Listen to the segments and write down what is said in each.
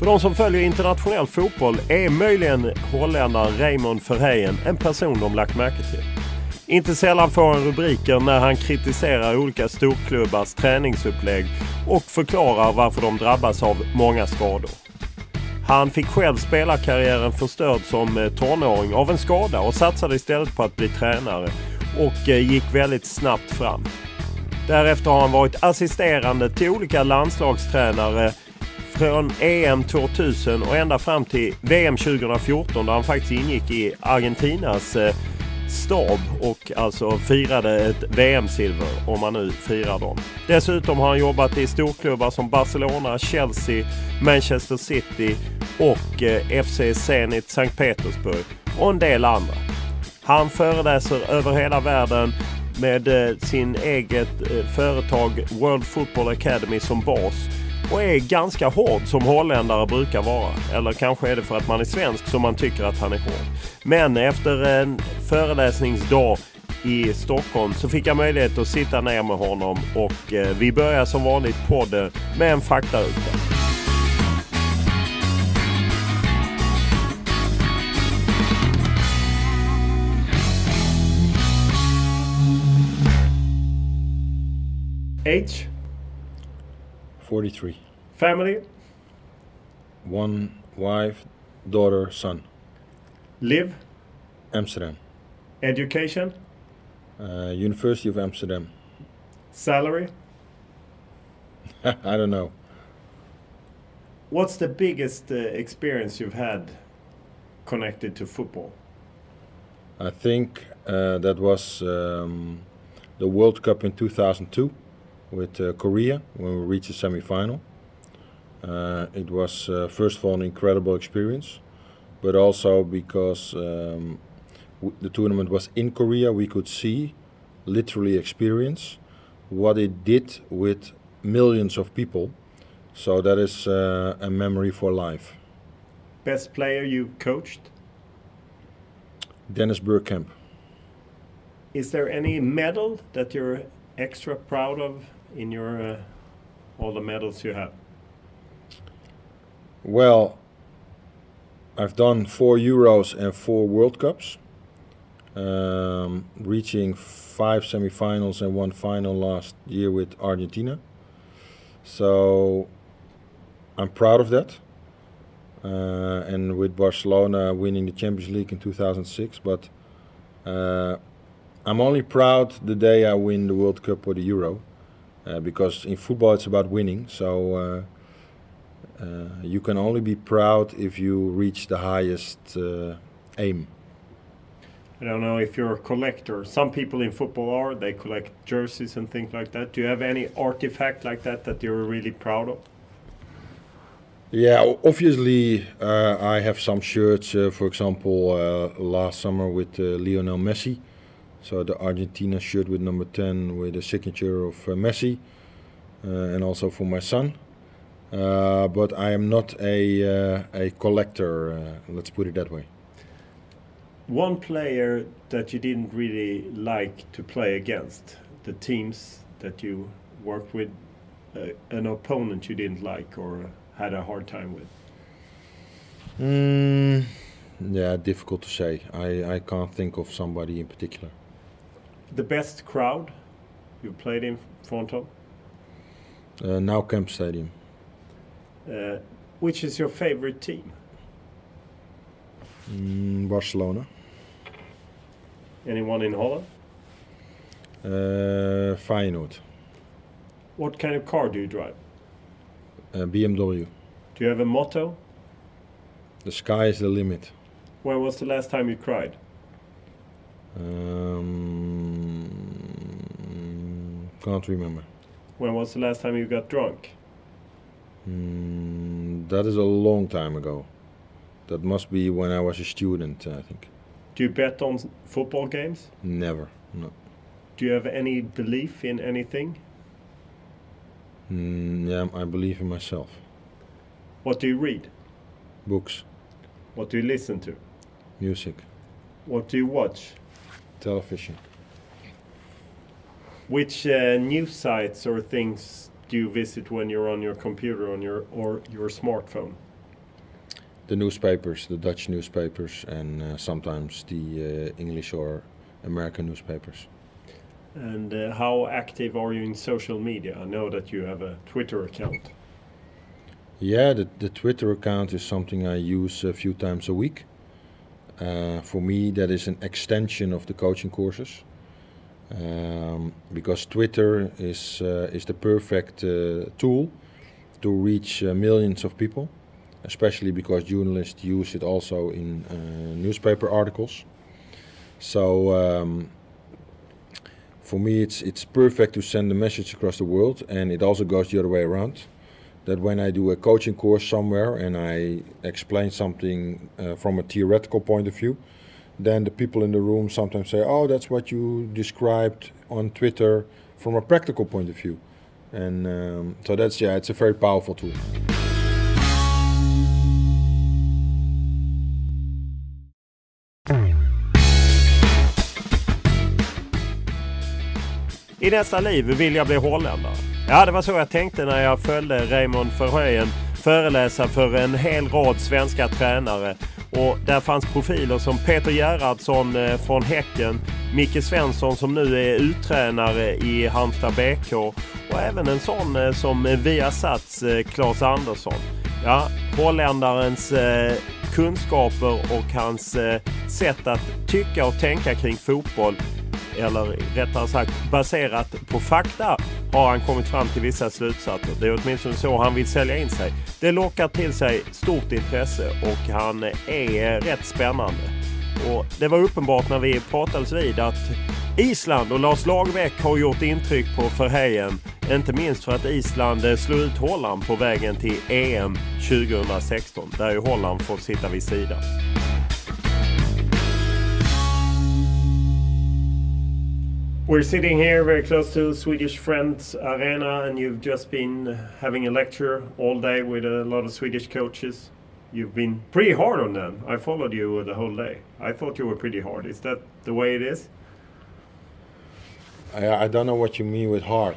För de som följer internationell fotboll är möjligen holländaren Raymond Verheijen en person de lagt märke till. Inte sällan får han rubriker när han kritiserar olika storklubbars träningsupplägg och förklarar varför de drabbas av många skador. Han fick själv spelarkarriären förstörd som tonåring av en skada och satsade istället på att bli tränare och gick väldigt snabbt fram. Därefter har han varit assisterande till olika landslagstränare från EM 2000 och ända fram till VM 2014 där han faktiskt ingick i Argentinas stab och alltså firade ett VM-silver om man nu firar dem. Dessutom har han jobbat i storklubbar som Barcelona, Chelsea, Manchester City och FC Zenith St Petersburg och en del andra. Han föreläser över hela världen med sin eget företag World Football Academy som bas och är ganska hård som holländare brukar vara. Eller kanske är det för att man är svensk som man tycker att han är hård. Men efter en föreläsningsdag i Stockholm så fick jag möjlighet att sitta ner med honom och vi börjar som vanligt podden med en faktaruta. Age? 43. Family? One wife, daughter, son. Live? Amsterdam. Education? University of Amsterdam. Salary? I don't know. What's the biggest experience you've had connected to football? I think that was the World Cup in 2002 with Korea when we reached the semi-final. It was first of all an incredible experience, but also because the tournament was in Korea, we could see, literally experience what it did with millions of people. So that is a memory for life. Best player you coached? Dennis Bergkamp. Is there any medal that you're extra proud of in your all the medals you have? Well, I've done 4 Euros and 4 World Cups, reaching 5 semi-finals and 1 final last year with Argentina. So I'm proud of that. And with Barcelona winning the Champions League in 2006, but I'm only proud the day I win the World Cup or the Euro, because in football it's about winning. So you can only be proud if you reach the highest aim. I don't know if you're a collector. Some people in football are. They collect jerseys and things like that. Do you have any artifact like that that you're really proud of? Yeah, obviously I have some shirts, for example, last summer with Lionel Messi. So the Argentina shirt with number 10 with the signature of Messi, and also for my son. But I am not a collector, let's put it that way. One player that you didn't really like to play against, the teams that you worked with, an opponent you didn't like or had a hard time with? Yeah, difficult to say. I can't think of somebody in particular. The best crowd you played in front of? Nou Camp Stadium. Which is your favorite team? Barcelona. Anyone in Holland? Feyenoord. What kind of car do you drive? BMW. Do you have a motto? The sky is the limit. When was the last time you cried? Can't remember. When was the last time you got drunk? That is a long time ago. That must be when I was a student, I think. Do you bet on football games? Never, no. Do you have any belief in anything? Yeah, I believe in myself. What do you read? Books. What do you listen to? Music. What do you watch? Television. Which news sites or things do you visit when you're on your computer or your smartphone? the newspapers, the Dutch newspapers, and sometimes the English or American newspapers. And how active are you in social media? I know that you have a Twitter account. Yeah, the Twitter account is something I use a few times a week. For me, that is an extension of the coaching courses, because Twitter is the perfect tool to reach millions of people, especially because journalists use it also in newspaper articles. So for me, it's perfect to send a message across the world, and it also goes the other way around. That when I do a coaching course somewhere and I explain something from a theoretical point of view, then the people in the room sometimes say, "Oh, that's what you described on Twitter from a practical point of view." And so it's a very powerful tool. I nästa liv vill jag bli holländare. Ja, det var så jag tänkte när jag följde Raymond Verheijen föreläsa för en hel rad svenska tränare. Och där fanns profiler som Peter Gerhardsson från Häcken, Micke Svensson som nu är uttränare i Halmstad BK och även en sån som Viasats Claes Andersson. Ja, holländarens kunskaper och hans sätt att tycka och tänka kring fotboll, eller rättare sagt baserat på fakta, har han kommit fram till vissa slutsatser. Det är åtminstone så han vill sälja in sig. Det lockar till sig stort intresse och han är rätt spännande. Och det var uppenbart när vi pratades vid att Island och Lars Lagerbäck har gjort intryck på Verheijen. Inte minst för att Island slog ut Holland på vägen till EM 2016. Där ju Holland får sitta vid sidan. We're sitting here very close to Swedish Friends Arena, and you've just been having a lecture all day with a lot of Swedish coaches. You've been pretty hard on them. I followed you the whole day. I thought you were pretty hard. Is that the way it is? I don't know what you mean with hard.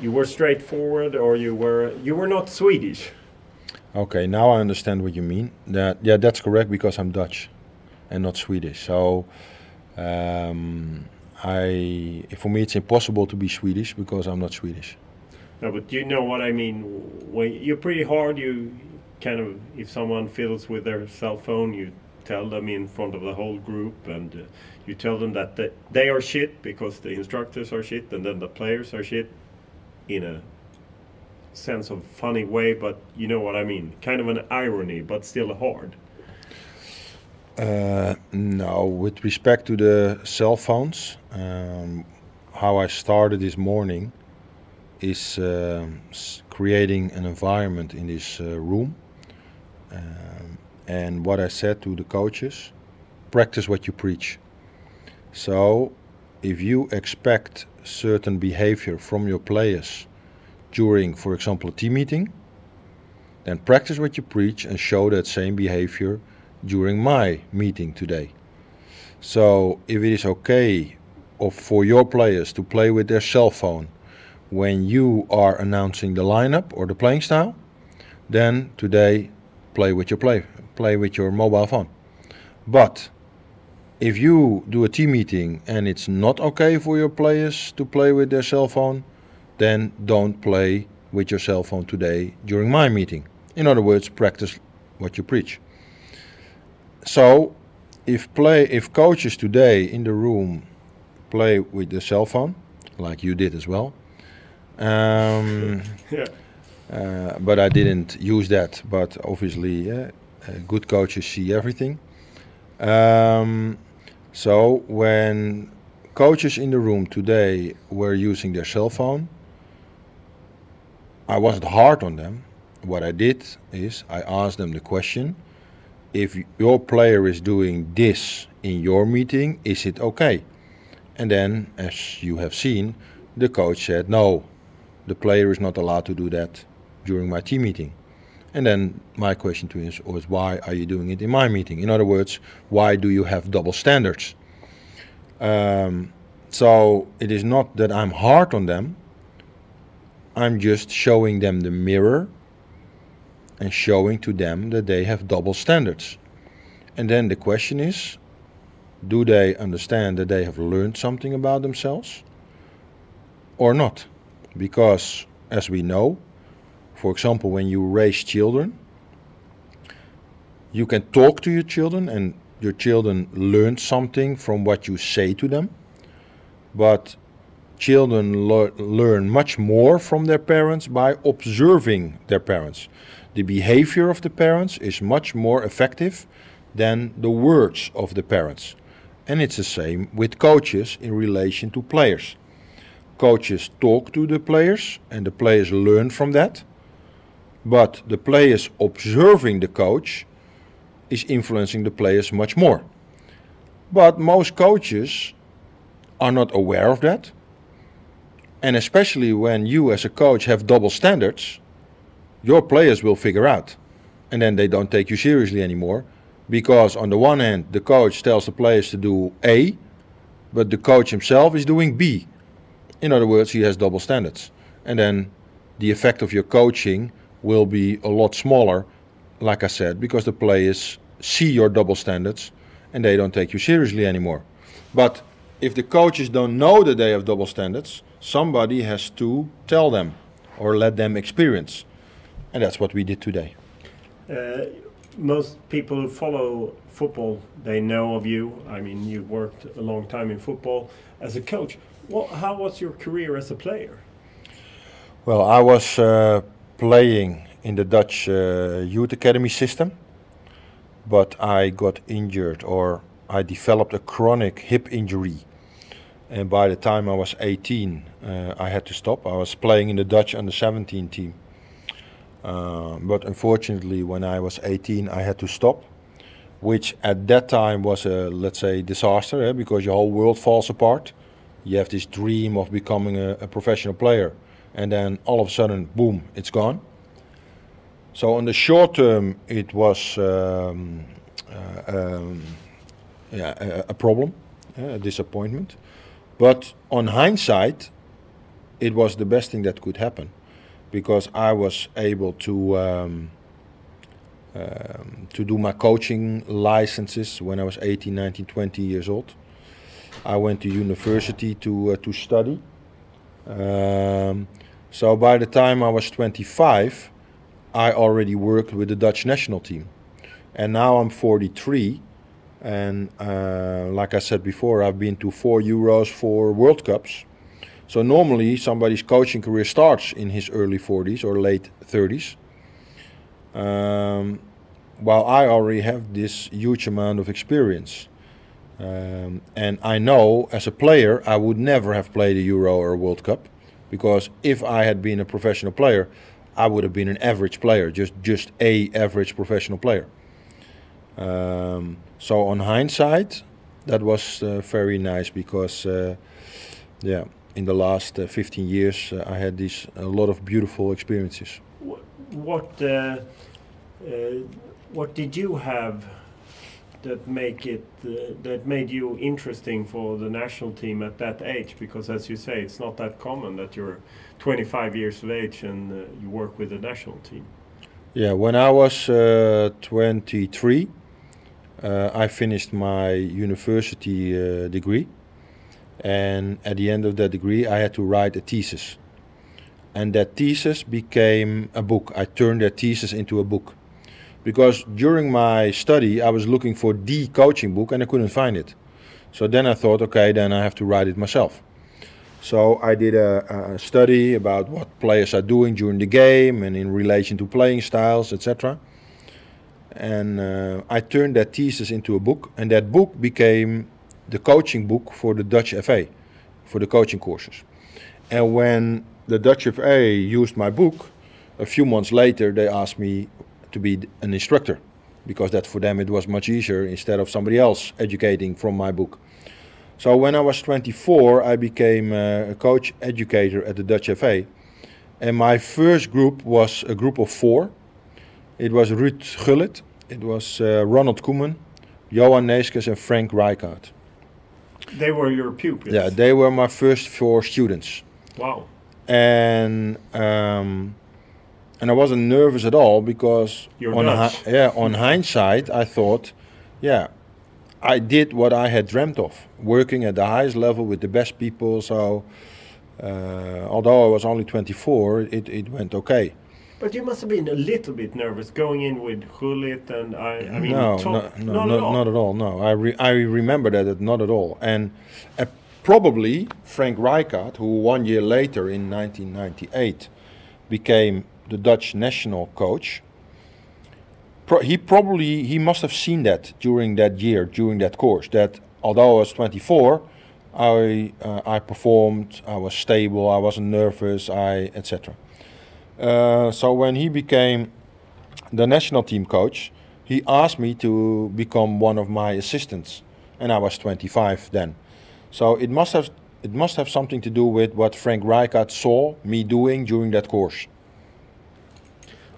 You were straightforward, or you were not Swedish. Okay, now I understand what you mean. That's correct, because I'm Dutch and not Swedish. So for me it's impossible to be Swedish because I'm not Swedish. No, but you know what I mean. When you're pretty hard, you kind of, if someone fiddles with their cell phone, you tell them in front of the whole group, and you tell them that they are shit because the instructors are shit, and then the players are shit, in a sense of funny way, but you know what I mean. Kind of an irony, but still hard. No, with respect to the cell phones, how I started this morning is creating an environment in this room. And what I said to the coaches, practice what you preach. So if you expect certain behavior from your players during, for example, a team meeting, then practice what you preach and show that same behavior during my meeting today. So if it is okay for your players to play with their cell phone when you are announcing the lineup or the playing style, then today play with your mobile phone. But if you do a team meeting and it's not okay for your players to play with their cell phone, then don't play with your cell phone today during my meeting. In other words, practice what you preach. So if coaches today in the room play with the cell phone, like you did as well, but I didn't use that, but obviously good coaches see everything. So when coaches in the room today were using their cell phone, I wasn't hard on them. What I did is I asked them the question, if your player is doing this in your meeting, is it okay? And then, as you have seen, the coach said, no, the player is not allowed to do that during my team meeting. And then my question to him was, why are you doing it in my meeting? In other words, why do you have double standards? So it is not that I'm hard on them. I'm just showing them the mirror and showing to them that they have double standards. And then the question is, do they understand that they have learned something about themselves or not? Because, as we know, for example, when you raise children, you can talk to your children and your children learn something from what you say to them. But children learn much more from their parents by observing their parents. The behavior of the parents is much more effective than the words of the parents. And it's the same with coaches in relation to players. Coaches talk to the players and the players learn from that. But the players observing the coach is influencing the players much more. But most coaches are not aware of that. And especially when you as a coach have double standards, your players will figure out. And then they don't take you seriously anymore. Because on the one hand, the coach tells the players to do A, but the coach himself is doing B. In other words, he has double standards. And then the effect of your coaching will be a lot smaller, like I said, because the players see your double standards and they don't take you seriously anymore. But if the coaches don't know that they have double standards, somebody has to tell them or let them experience. And that's what we did today. Most people who follow football, they know of you. I mean, you worked a long time in football as a coach. How was your career as a player? Well, I was playing in the Dutch youth academy system, but I got injured, or I developed a chronic hip injury. And by the time I was 18, I had to stop. I was playing in the Dutch under-17 team. But unfortunately, when I was 18, I had to stop, which at that time was a, let's say, disaster, because your whole world falls apart. You have this dream of becoming a professional player, and then all of a sudden, boom, it's gone. So on the short term, it was a problem, a disappointment. But on hindsight, it was the best thing that could happen, because I was able to do my coaching licenses when I was 18, 19, 20 years old. I went to university to study. So by the time I was 25, I already worked with the Dutch national team. And now I'm 43. And like I said before, I've been to 4 Euros, 4 World Cups. So normally somebody's coaching career starts in his early 40s or late 30s. While I already have this huge amount of experience. And I know as a player I would never have played a Euro or a World Cup, because if I had been a professional player, I would have been an average player, just a average professional player. So on hindsight, that was very nice, because in the last 15 years I had a lot of beautiful experiences. What did you have that made you interesting for the national team at that age? Because as you say, it's not that common that you're 25 years of age and you work with the national team. Yeah, when I was 23, I finished my university degree, and at the end of that degree I had to write a thesis, and that thesis became a book. I turned that thesis into a book, because during my study I was looking for the coaching book and I couldn't find it. So then I thought, okay, then I have to write it myself. So I did a study about what players are doing during the game and in relation to playing styles, etc. And I turned that thesis into a book, and that book became the coaching book for the Dutch FA, for the coaching courses. And when the Dutch FA used my book, a few months later they asked me to be an instructor, because that for them it was much easier instead of somebody else educating from my book. So when I was 24, I became a coach educator at the Dutch FA, and my first group was a group of 4. It was Ruud Gullit, it was Ronald Koeman, Johan Neeskens and Frank Rijkaard. They were your pupils? Yeah, they were my first 4 students. Wow. And And I wasn't nervous at all because You're Dutch. on hindsight, I thought, yeah, I did what I had dreamt of, working at the highest level with the best people. So although I was only 24, it went okay. But you must have been a little bit nervous going in with Gullit and I mean... Not at all. No, I remember that not at all. And probably Frank Rijkaard, who 1 year later in 1998 became the Dutch national coach, he must have seen that during that year, during that course, that although I was 24, I performed, I was stable, I wasn't nervous, etc. So when he became the national team coach, he asked me to become one of my assistants, and I was 25 then. So it must have something to do with what Frank Rijkaard saw me doing during that course.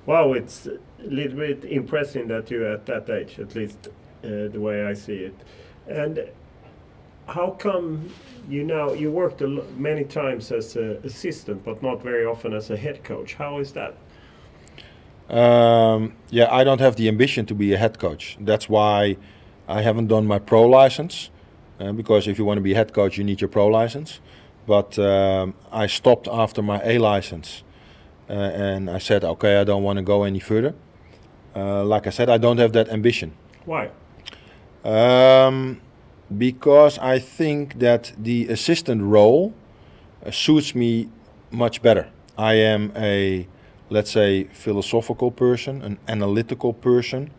Wow, it's a little bit impressive that you at that age, at least the way I see it. And how come you worked many times as an assistant, but not very often as a head coach? How is that? I don't have the ambition to be a head coach. That's why I haven't done my pro license, because if you want to be a head coach, you need your pro license. But I stopped after my A license, and I said, okay, I don't want to go any further. Like I said, I don't have that ambition. Why? Because I think that the assistant role suits me much better. I am a, let's say, philosophical person, an analytical person,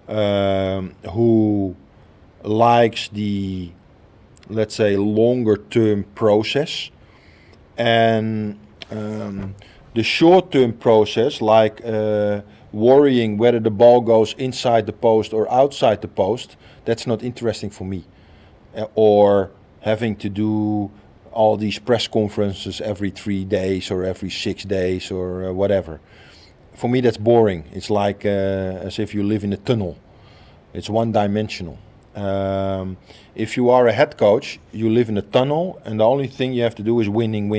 who likes the, let's say, longer term process. And the short term process, like worrying whether the ball goes inside the post or outside the post, that's not interesting for me. Or having to do all these press conferences every 3 days or every 6 days or whatever. For me, that's boring. It's like as if you live in a tunnel. It's one-dimensional. If you are a head coach, you live in a tunnel, and the only thing you have to do is winning.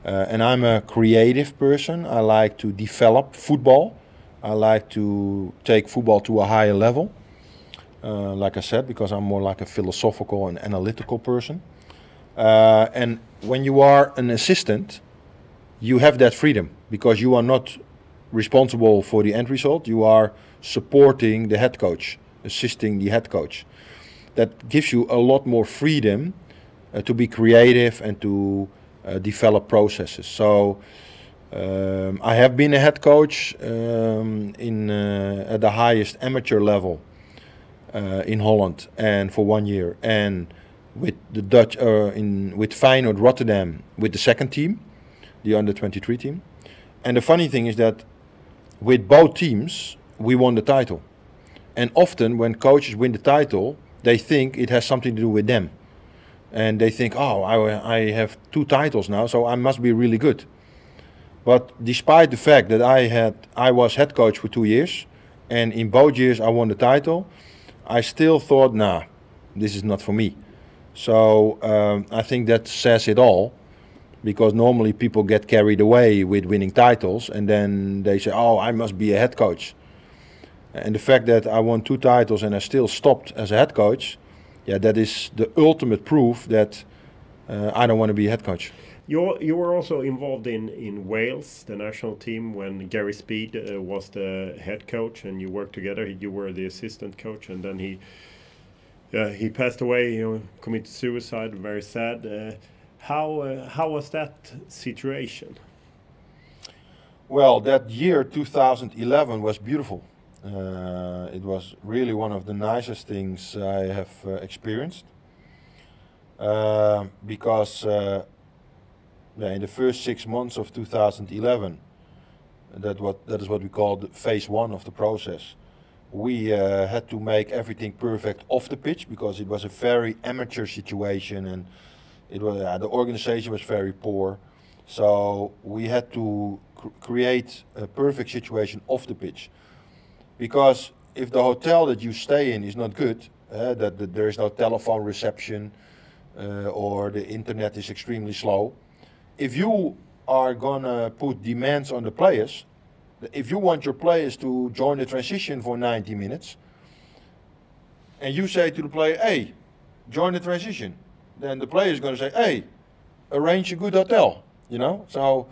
And I'm a creative person. I like to develop football. I like to take football to a higher level. Like I said, because I'm more like a philosophical and analytical person. And when you are an assistant, you have that freedom because you are not responsible for the end result. You are supporting the head coach, assisting the head coach. That gives you a lot more freedom to be creative and to develop processes. So I have been a head coach at the highest amateur level in Holland, and for 1 year, and with the Dutch with Feyenoord Rotterdam with the second team, the under-23 team. And the funny thing is that with both teams we won the title. And often when coaches win the title, they think it has something to do with them, and they think, oh, I have 2 titles now, so I must be really good. But despite the fact that I was head coach for 2 years, and in both years I won the title, I still thought, nah, this is not for me. So I think that says it all, because normally people get carried away with winning titles and then they say, oh, I must be a head coach. And the fact that I won 2 titles and I still stopped as a head coach, that is the ultimate proof that I don't want to be a head coach. You were also involved in Wales, the national team, when Gary Speed was the head coach, and you worked together. You were the assistant coach, and then he passed away, committed suicide. Very sad. How was that situation? Well, that year 2011 was beautiful. It was really one of the nicest things I have experienced, because in the first 6 months of 2011, that is what we call the phase 1 of the process. We had to make everything perfect off the pitch, because it was a very amateur situation, and it was the organization was very poor. So we had to create a perfect situation off the pitch, because if the hotel that you stay in is not good, that there is no telephone reception, or the internet is extremely slow. If you are gonna put demands on the players, if you want your players to join the transition for 90 minutes, and you say to the player, hey, join the transition, then the player is gonna say, hey, arrange a good hotel, you know? So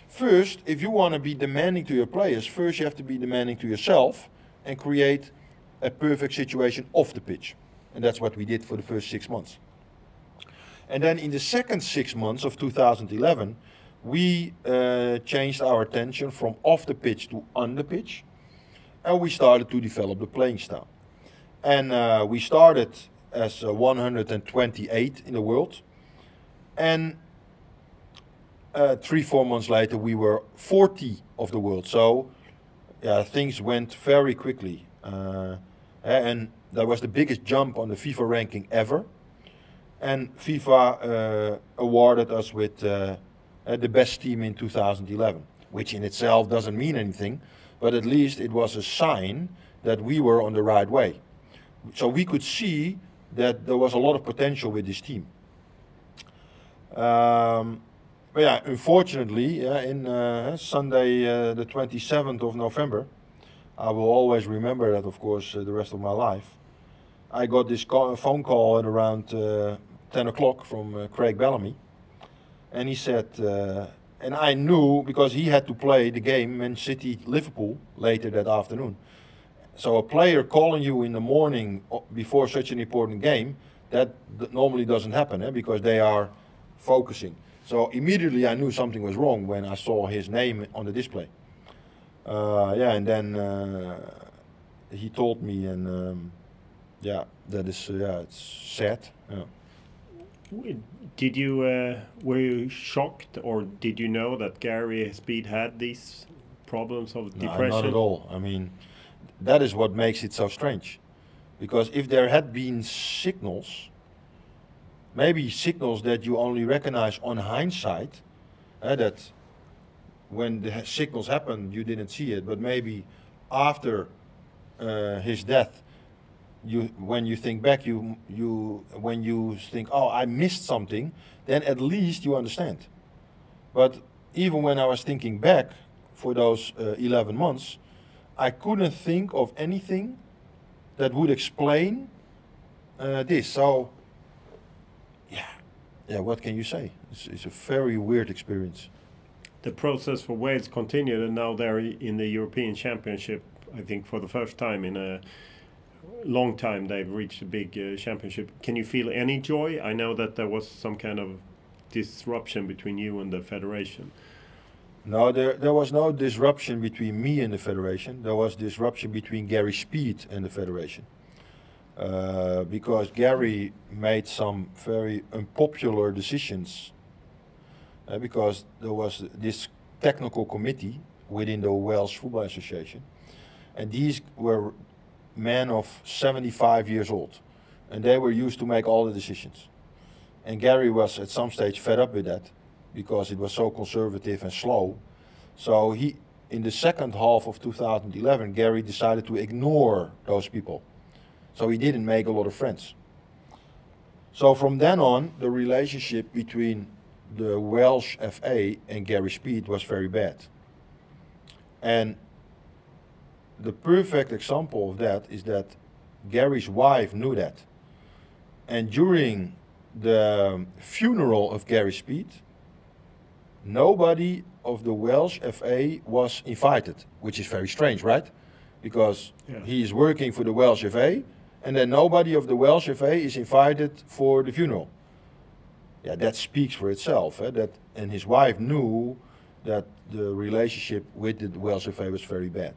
first, if you wanna be demanding to your players, first you have to be demanding to yourself and create a perfect situation off the pitch. And that's what we did for the first 6 months. And then in the second 6 months of 2011, we changed our attention from off the pitch to on the pitch, and we started to develop the playing style. And we started as 128 in the world, and 3-4 months later we were 40 of the world. So yeah, things went very quickly, and that was the biggest jump on the FIFA ranking ever. And FIFA awarded us with the best team in 2011, which in itself doesn't mean anything, but at least it was a sign that we were on the right way. So we could see that there was a lot of potential with this team. But yeah, unfortunately, in Sunday the 27th of November, I will always remember that, of course, the rest of my life. I got this phone call at around 10 o'clock from Craig Bellamy, and he said, and I knew because he had to play the game Man City-Liverpool later that afternoon. So a player calling you in the morning before such an important game, that normally doesn't happen, because they are focusing. So immediately I knew something was wrong when I saw his name on the display. Yeah, and then he told me, and yeah, that is, yeah, it's sad. Yeah. Did you were you shocked, or did you know that Gary Speed had these problems of depression? Not at all. I mean, that is what makes it so strange, because if there had been signals, maybe signals that you only recognize on hindsight, that when the signals happened you didn't see it, but maybe after his death, when you think back, when you think, oh, I missed something, then at least you understand. But even when I was thinking back for those 11 months, I couldn't think of anything that would explain this. So yeah, what can you say? It's a very weird experience. The process for Wales continued, and now they're in the European Championship. I think for the first time in a long time they've reached a big championship. Can you feel any joy? I know that there was some kind of disruption between you and the federation. No, there was no disruption between me and the federation. There was disruption between Gary Speed and the federation. Because Gary made some very unpopular decisions. Because there was this technical committee within the Welsh Football Association. And these were men of 75 years old, and they were used to make all the decisions. And Gary was at some stage fed up with that, because it was so conservative and slow. So he, in the second half of 2011, Gary decided to ignore those people. So he didn't make a lot of friends. So from then on, the relationship between the Welsh FA and Gary Speed was very bad. And the perfect example of that is that Gary's wife knew that. And during the funeral of Gary Speed, nobody of the Welsh FA was invited, which is very strange, right? Because he is working for the Welsh FA, and then nobody of the Welsh FA is invited for the funeral. Yeah, that speaks for itself. And his wife knew that the relationship with the Welsh FA was very bad.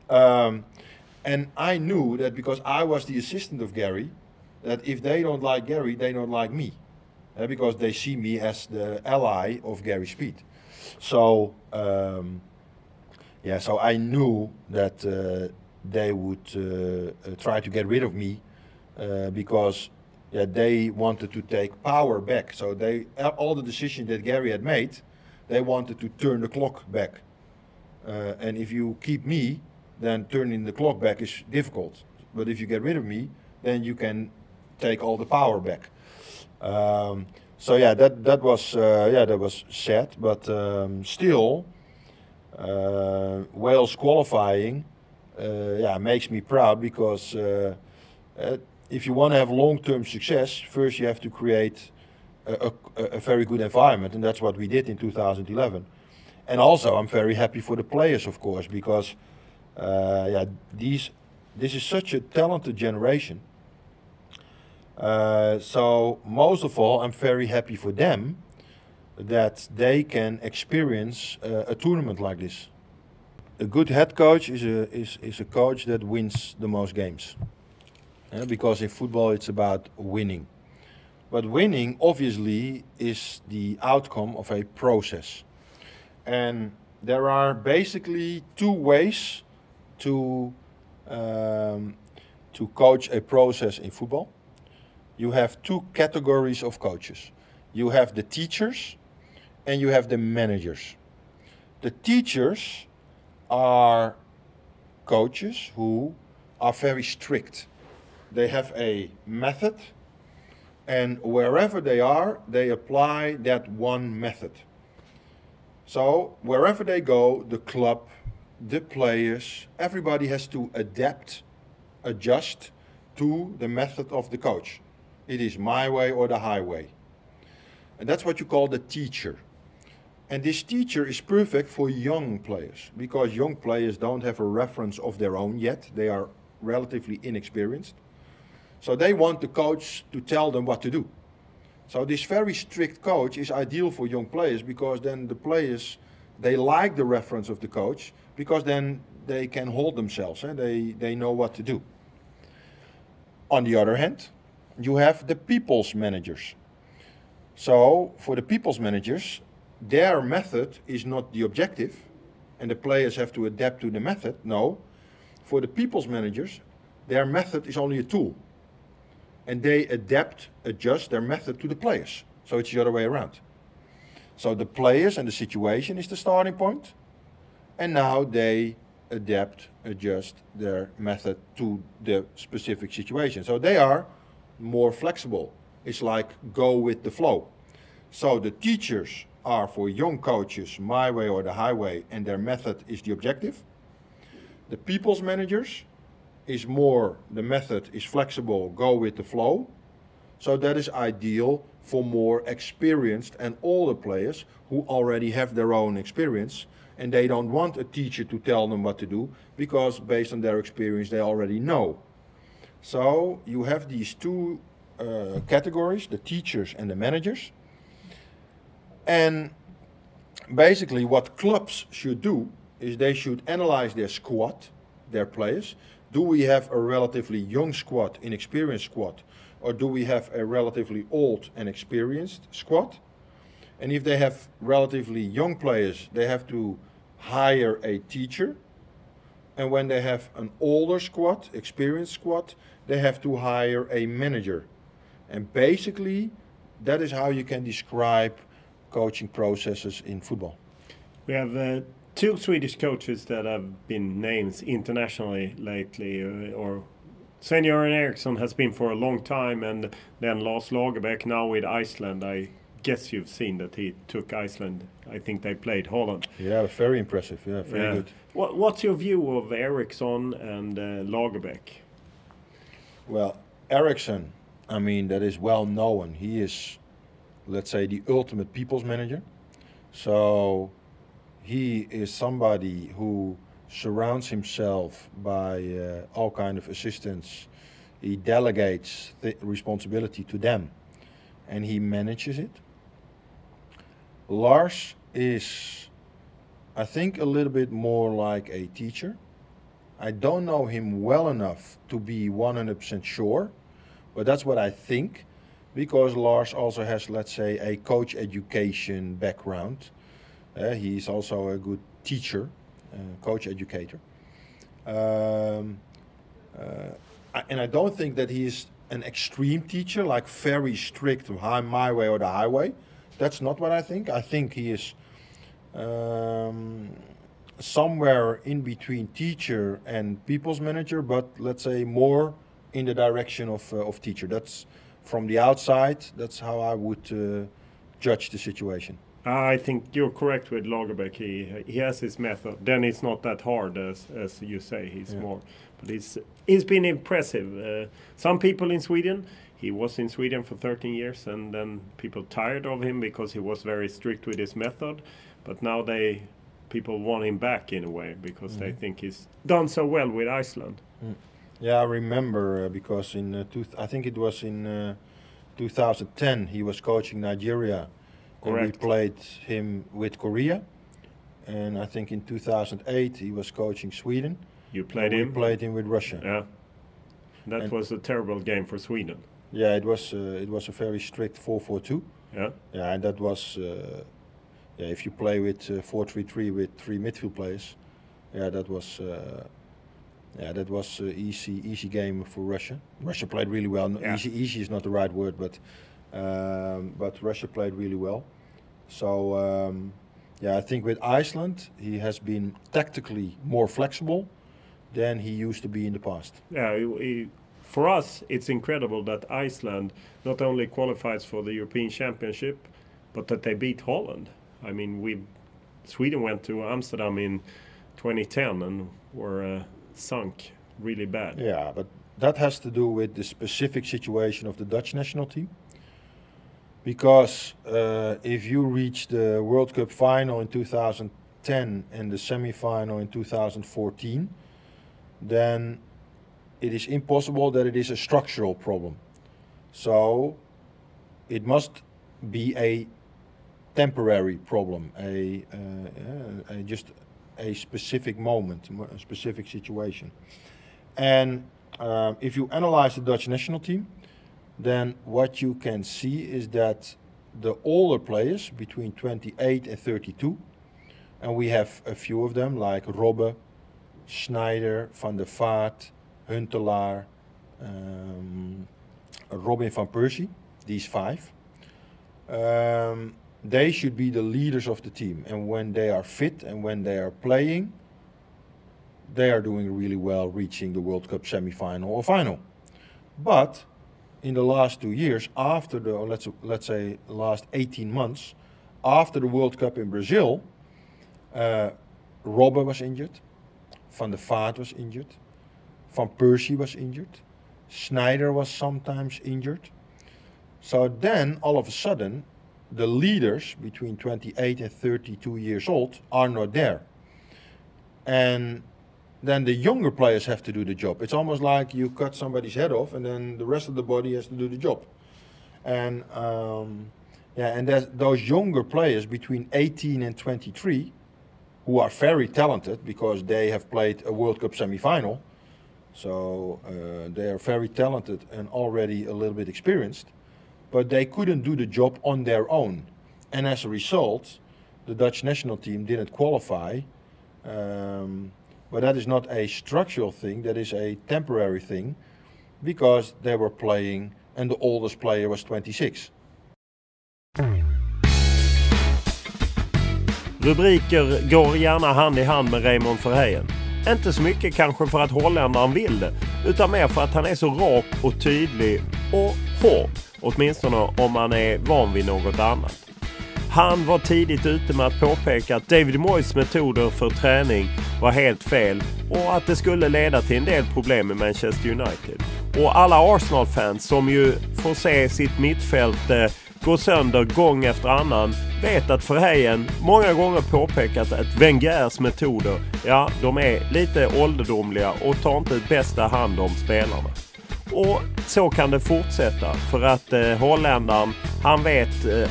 And I knew that because I was the assistant of Gary, that if they don't like Gary, they don't like me. Because they see me as the ally of Gary Speed. So, yeah, so I knew that they would try to get rid of me because they wanted to take power back. So all the decisions that Gary had made, they wanted to turn the clock back. And if you keep me, then turning the clock back is difficult. But if you get rid of me, then you can take all the power back. So yeah, that was sad, but still, Wales qualifying makes me proud, because if you want to have long-term success, first you have to create a very good environment, and that's what we did in 2011. And also, I'm very happy for the players, of course, because this is such a talented generation. So most of all, I'm very happy for them that they can experience a tournament like this. A good head coach is a coach that wins the most games, because in football it's about winning. But winning obviously is the outcome of a process. And there are basically two ways to coach a process in football. You have two categories of coaches. You have the teachers and you have the managers. The teachers are coaches who are very strict. They have a method, and wherever they are, they apply that one method. So wherever they go, the club, the players, everybody has to adapt, adjust to the method of the coach. It is my way or the highway. And that's what you call the teacher. And this teacher is perfect for young players, because young players don't have a reference of their own yet. They are relatively inexperienced. So they want the coach to tell them what to do. So this very strict coach is ideal for young players, because then the players, they like the reference of the coach, because then they can hold themselves, and they know what to do. On the other hand, you have the people's managers. So for the people's managers, their method is not the objective, and the players have to adapt to the method. No, for the people's managers, their method is only a tool. And they adapt, adjust their method to the players. So it's the other way around. So the players and the situation is the starting point. And now they adapt, adjust their method to the specific situation. So they are more flexible. It's like go with the flow. So the teachers are for young coaches, my way or the highway, and their method is the objective. The people's managers is more, the method is flexible, go with the flow. So that is ideal for more experienced and older players who already have their own experience, and they don't want a teacher to tell them what to do, because based on their experience they already know. So you have these two categories, the teachers and the managers. And basically what clubs should do is they should analyze their squad, their players. Do we have a relatively young squad, inexperienced squad, or do we have a relatively old and experienced squad? And if they have relatively young players, they have to hire a teacher. And when they have an older squad, experienced squad, they have to hire a manager. And basically, that is how you can describe coaching processes in football. We have two Swedish coaches that have been named internationally lately, or Sven-Göran Eriksson has been for a long time, and then Lars Lagerbäck now with Iceland. I guess you've seen that he took Iceland. I think they played Holland. Yeah, very impressive. Yeah, very good. What's your view of Eriksson and Lagerbäck? Well, Eriksson, I mean, that is well known. He is, let's say, the ultimate people's manager. So he is somebody who surrounds himself by all kind of assistants. He delegates the responsibility to them, and he manages it. Lars is, I think, a little bit more like a teacher. I don't know him well enough to be 100% sure, but that's what I think, because Lars also has, let's say, a coach education background. He's also a good teacher, coach educator. And I don't think that he is an extreme teacher, like very strict, my way or the highway. That's not what I think. I think he is somewhere in between teacher and people's manager, but let's say more in the direction of teacher. That's from the outside, that's how I would judge the situation. I think you're correct with Lagerbäck. He has his method. Then it's not that hard as you say. He's more, but he's been impressive. Some people in Sweden, he was in Sweden for 13 years, and then people tired of him because he was very strict with his method. But now people want him back in a way because they think he's done so well with Iceland. Yeah, I remember because I think it was in 2010 he was coaching Nigeria. Correct. And we played him with Korea, and I think in 2008 he was coaching Sweden. You played him? We played him with Russia. Yeah, that was a terrible game for Sweden. Yeah, it was a very strict 4-4-2. Yeah. Yeah, and that was if you play with 4-3-3 with 3 midfield players, that was easy game for Russia. Russia played really well. No, easy is not the right word, but Russia played really well. So I think with Iceland he has been tactically more flexible than he used to be in the past. Yeah, for us it's incredible that Iceland not only qualifies for the European Championship, but that they beat Holland. I mean, Sweden went to Amsterdam in 2010 and were sunk really bad. Yeah, but that has to do with the specific situation of the Dutch national team. Because if you reach the World Cup final in 2010 and the semi-final in 2014, then it is impossible that it is a structural problem. So it must be a temporary problem, just a specific moment, a specific situation. And if you analyze the Dutch national team, then what you can see is that the older players between 28 and 32, and we have a few of them like Robbe, Sneijder, Van der Vaart, Huntelaar, Robin van Persie, these 5, they should be the leaders of the team. And when they are fit and when they are playing, they are doing really well, reaching the World Cup semi-final or final. But in the last 2 years, after the, let's say last 18 months, after the World Cup in Brazil, Robbe was injured, Van der Vaart was injured, Van Persie was injured, Sneijder was sometimes injured. So then, all of a sudden, the leaders between 28 and 32 years old are not there. And then the younger players have to do the job. It's almost like you cut somebody's head off and then the rest of the body has to do the job. And and those younger players between 18 and 23 who are very talented because they have played a World Cup semi-final. So they are very talented and already a little bit experienced, but they couldn't do the job on their own. And as a result, the Dutch national team didn't qualify. But that is not a structural thing, that is a temporary thing, because they were playing and the oldest player was 26. Rubriker går gärna hand i hand med Raymond Verheijen. Inte så mycket kanske för att holländaren vill det, utan mer för att han är så rak och tydlig och hård, åtminstone om man är van vid något annat. Han var tidigt ute med att påpeka att David Moyes metoder för träning var helt fel och att det skulle leda till en del problem i Manchester United. Och alla Arsenal-fans som ju får se sitt mittfält gå sönder gång efter annan vet att Verheijen många gånger påpekat att Wengers metoder, de är lite ålderdomliga och tar inte bästa hand om spelarna. Och så kan det fortsätta för att holländaren, han vet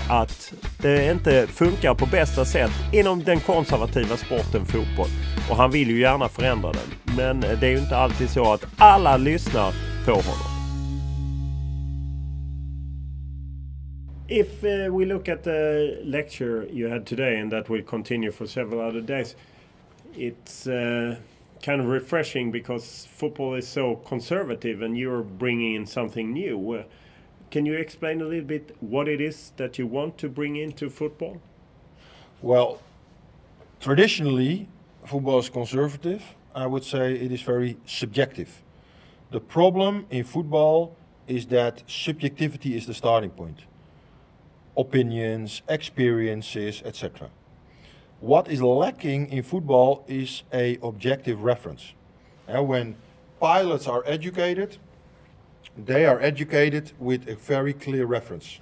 att det inte funkar på bästa sätt inom den konservativa sporten fotboll. Och han vill ju gärna förändra den. Men det är ju inte alltid så att alla lyssnar på honom. If we look at the lecture you had today, and that will continue for several other days, it's kind of refreshing because football is so conservative and you're bringing in something new. Can you explain a little bit what it is that you want to bring into football? Well, traditionally, football is conservative. I would say it is very subjective. The problem in football is that subjectivity is the starting point. Opinions, experiences, etc. What is lacking in football is a objective reference. When pilots are educated, they are educated with a very clear reference.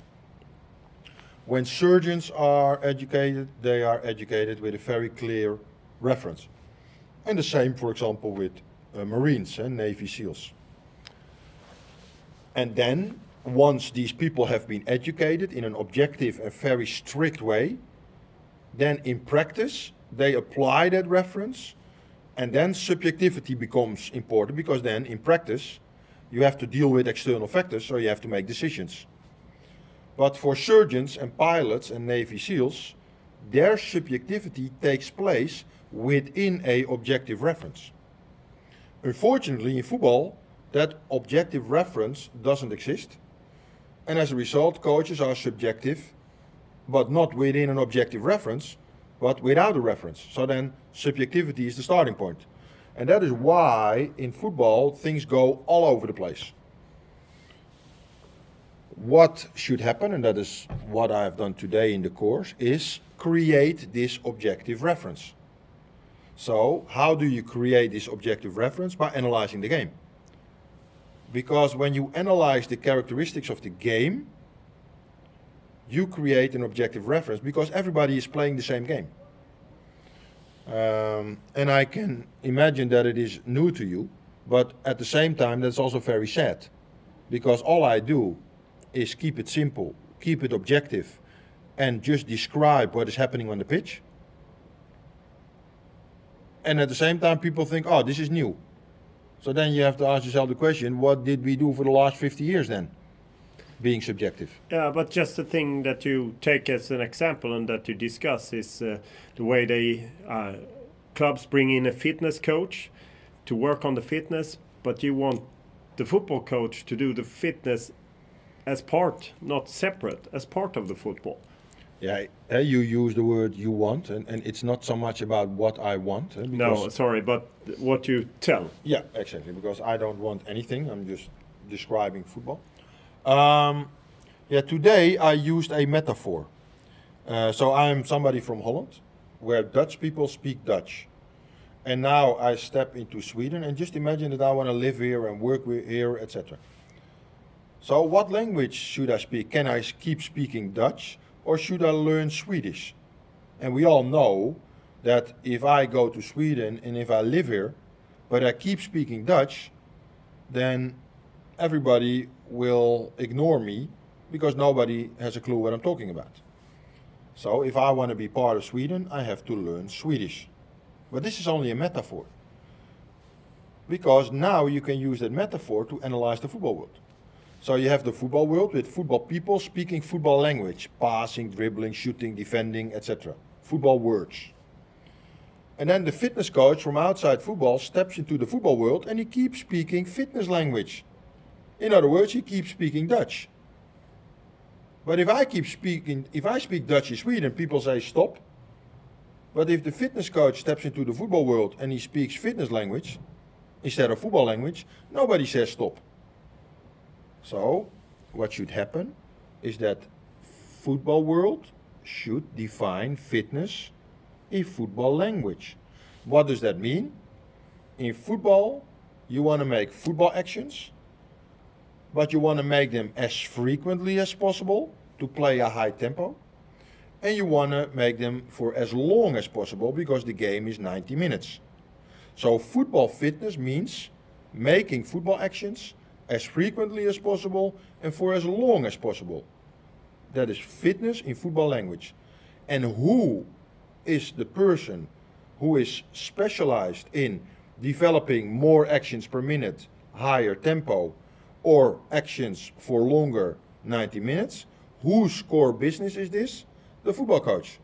When surgeons are educated, they are educated with a very clear reference. And the same, for example, with Marines and Navy SEALs. And then, once these people have been educated in an objective and very strict way, then in practice, they apply that reference, and then subjectivity becomes important, because then in practice, you have to deal with external factors, so you have to make decisions. But for surgeons and pilots and Navy SEALs, their subjectivity takes place within a objective reference. Unfortunately, in football, that objective reference doesn't exist. And as a result, coaches are subjective, but not within an objective reference, but without a reference. So then subjectivity is the starting point. And that is why in football things go all over the place. What should happen, and that is what I have done today in the course, is create this objective reference. So how do you create this objective reference? By analyzing the game. Because when you analyze the characteristics of the game, you create an objective reference, because everybody is playing the same game. And I can imagine that it is new to you, but at the same time that's also very sad, because all I do is keep it simple, keep it objective, and just describe what is happening on the pitch. And at the same time people think, oh, this is new. So then you have to ask yourself the question, what did we do for the last 50 years then? Being subjective. Yeah, but just the thing that you take as an example and that you discuss is the way they clubs bring in a fitness coach to work on the fitness, but you want the football coach to do the fitness as part, not separate, as part of the football. Yeah, you use the word you want, and it's not so much about what I want. No, sorry, but what you tell. Yeah, exactly, because I don't want anything, I'm just describing football. Today I used a metaphor. So I'm somebody from Holland, where Dutch people speak Dutch. And now I step into Sweden, and just imagine that I want to live here and work here, etc. So what language should I speak? Can I keep speaking Dutch, or should I learn Swedish? And we all know that if I go to Sweden and if I live here, but I keep speaking Dutch, then everybody will ignore me, because nobody has a clue what I'm talking about. So if I want to be part of Sweden, I have to learn Swedish. But this is only a metaphor, because now you can use that metaphor to analyze the football world. So you have the football world with football people speaking football language, passing, dribbling, shooting, defending, etc. Football words. And then the fitness coach from outside football steps into the football world and he keeps speaking fitness language. In other words, he keeps speaking Dutch. But if I speak Dutch in Sweden, people say stop. But if the fitness coach steps into the football world and he speaks fitness language instead of football language, nobody says stop. So what should happen is that football world should define fitness in football language. What does that mean? In football, you want to make football actions, but you want to make them as frequently as possible to play a high tempo. And you want to make them for as long as possible, because the game is 90 minutes. So football fitness means making football actions as frequently as possible and for as long as possible. That is fitness in football language. And who is the person who is specialized in developing more actions per minute, higher tempo, or actions for longer 90 minutes? Whose core business is this? The football coach.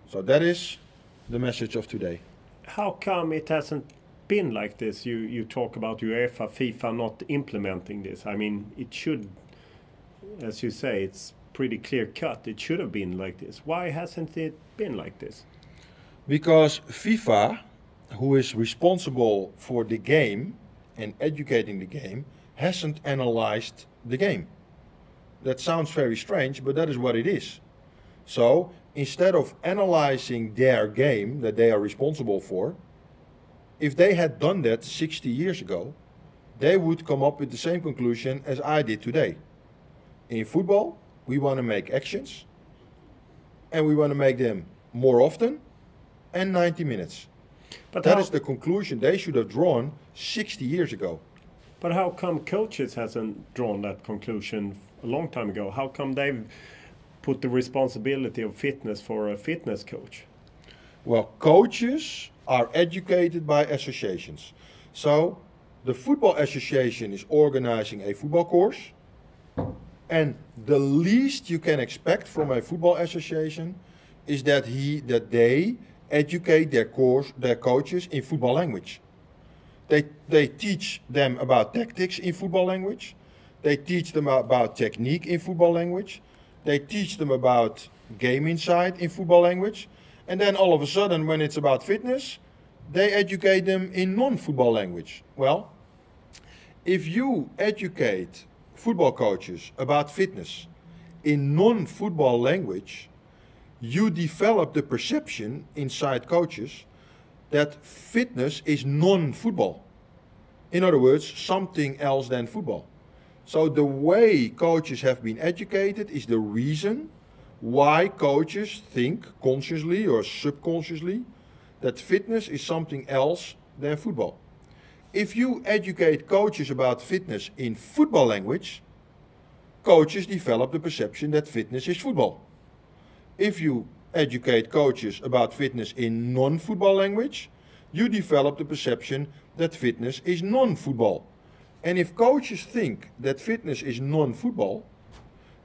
So that is the message of today. How come it hasn't been like this? You talk about UEFA, FIFA not implementing this. I mean, it should, as you say, it's pretty clear cut. It should have been like this. Why hasn't it been like this? Because FIFA, who is responsible for the game and educating the game, hasn't analyzed the game. That sounds very strange, but that is what it is. So instead of analyzing their game that they are responsible for, if they had done that 60 years ago, they would come up with the same conclusion as I did today. In football, we want to make actions, and we want to make them more often and 90 minutes. But that is the conclusion they should have drawn 60 years ago. But how come coaches hasn't drawn that conclusion a long time ago? How come they've put the responsibility of fitness for a fitness coach? Well, coaches are educated by associations. So the football association is organizing a football course, and the least you can expect from a football association is that they educate their coaches in football language. They teach them about tactics in football language. They teach them about technique in football language. They teach them about game insight in football language. And then all of a sudden, when it's about fitness, they educate them in non-football language. Well, if you educate football coaches about fitness in non-football language, you develop the perception inside coaches that fitness is non-football. In other words, something else than football. So the way coaches have been educated is the reason why coaches think consciously or subconsciously that fitness is something else than football. If you educate coaches about fitness in football language, coaches develop the perception that fitness is football. If you educate coaches about fitness in non-football language, you develop the perception that fitness is non-football. And if coaches think that fitness is non-football,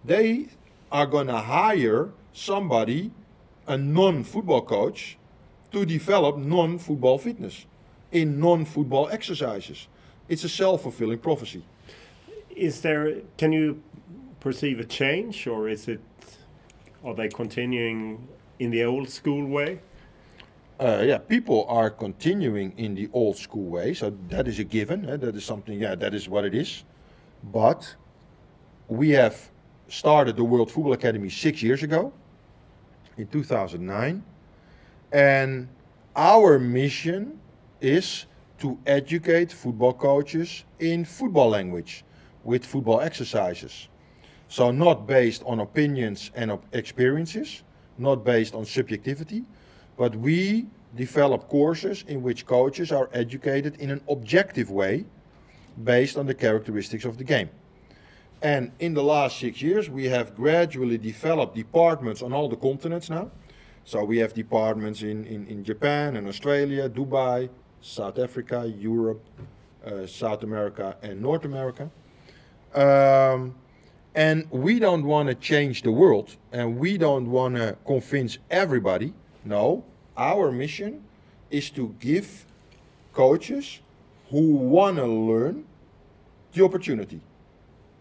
they are going to hire somebody, a non-football coach, to develop non-football fitness in non-football exercises. It's a self-fulfilling prophecy. Can you perceive a change, or are they continuing in the old school way? People are continuing in the old school way, so that is a given. That is something, that is what it is. But we have started the World Football Academy 6 years ago, in 2009, and our mission is to educate football coaches in football language with football exercises. So not based on opinions and experiences, not based on subjectivity, but we develop courses in which coaches are educated in an objective way based on the characteristics of the game. And in the last 6 years, we have gradually developed departments on all the continents now. So we have departments in Japan and Australia, Dubai, South Africa, Europe, South America and North America. And we don't want to change the world, and we don't want to convince everybody. No, our mission is to give coaches who want to learn the opportunity.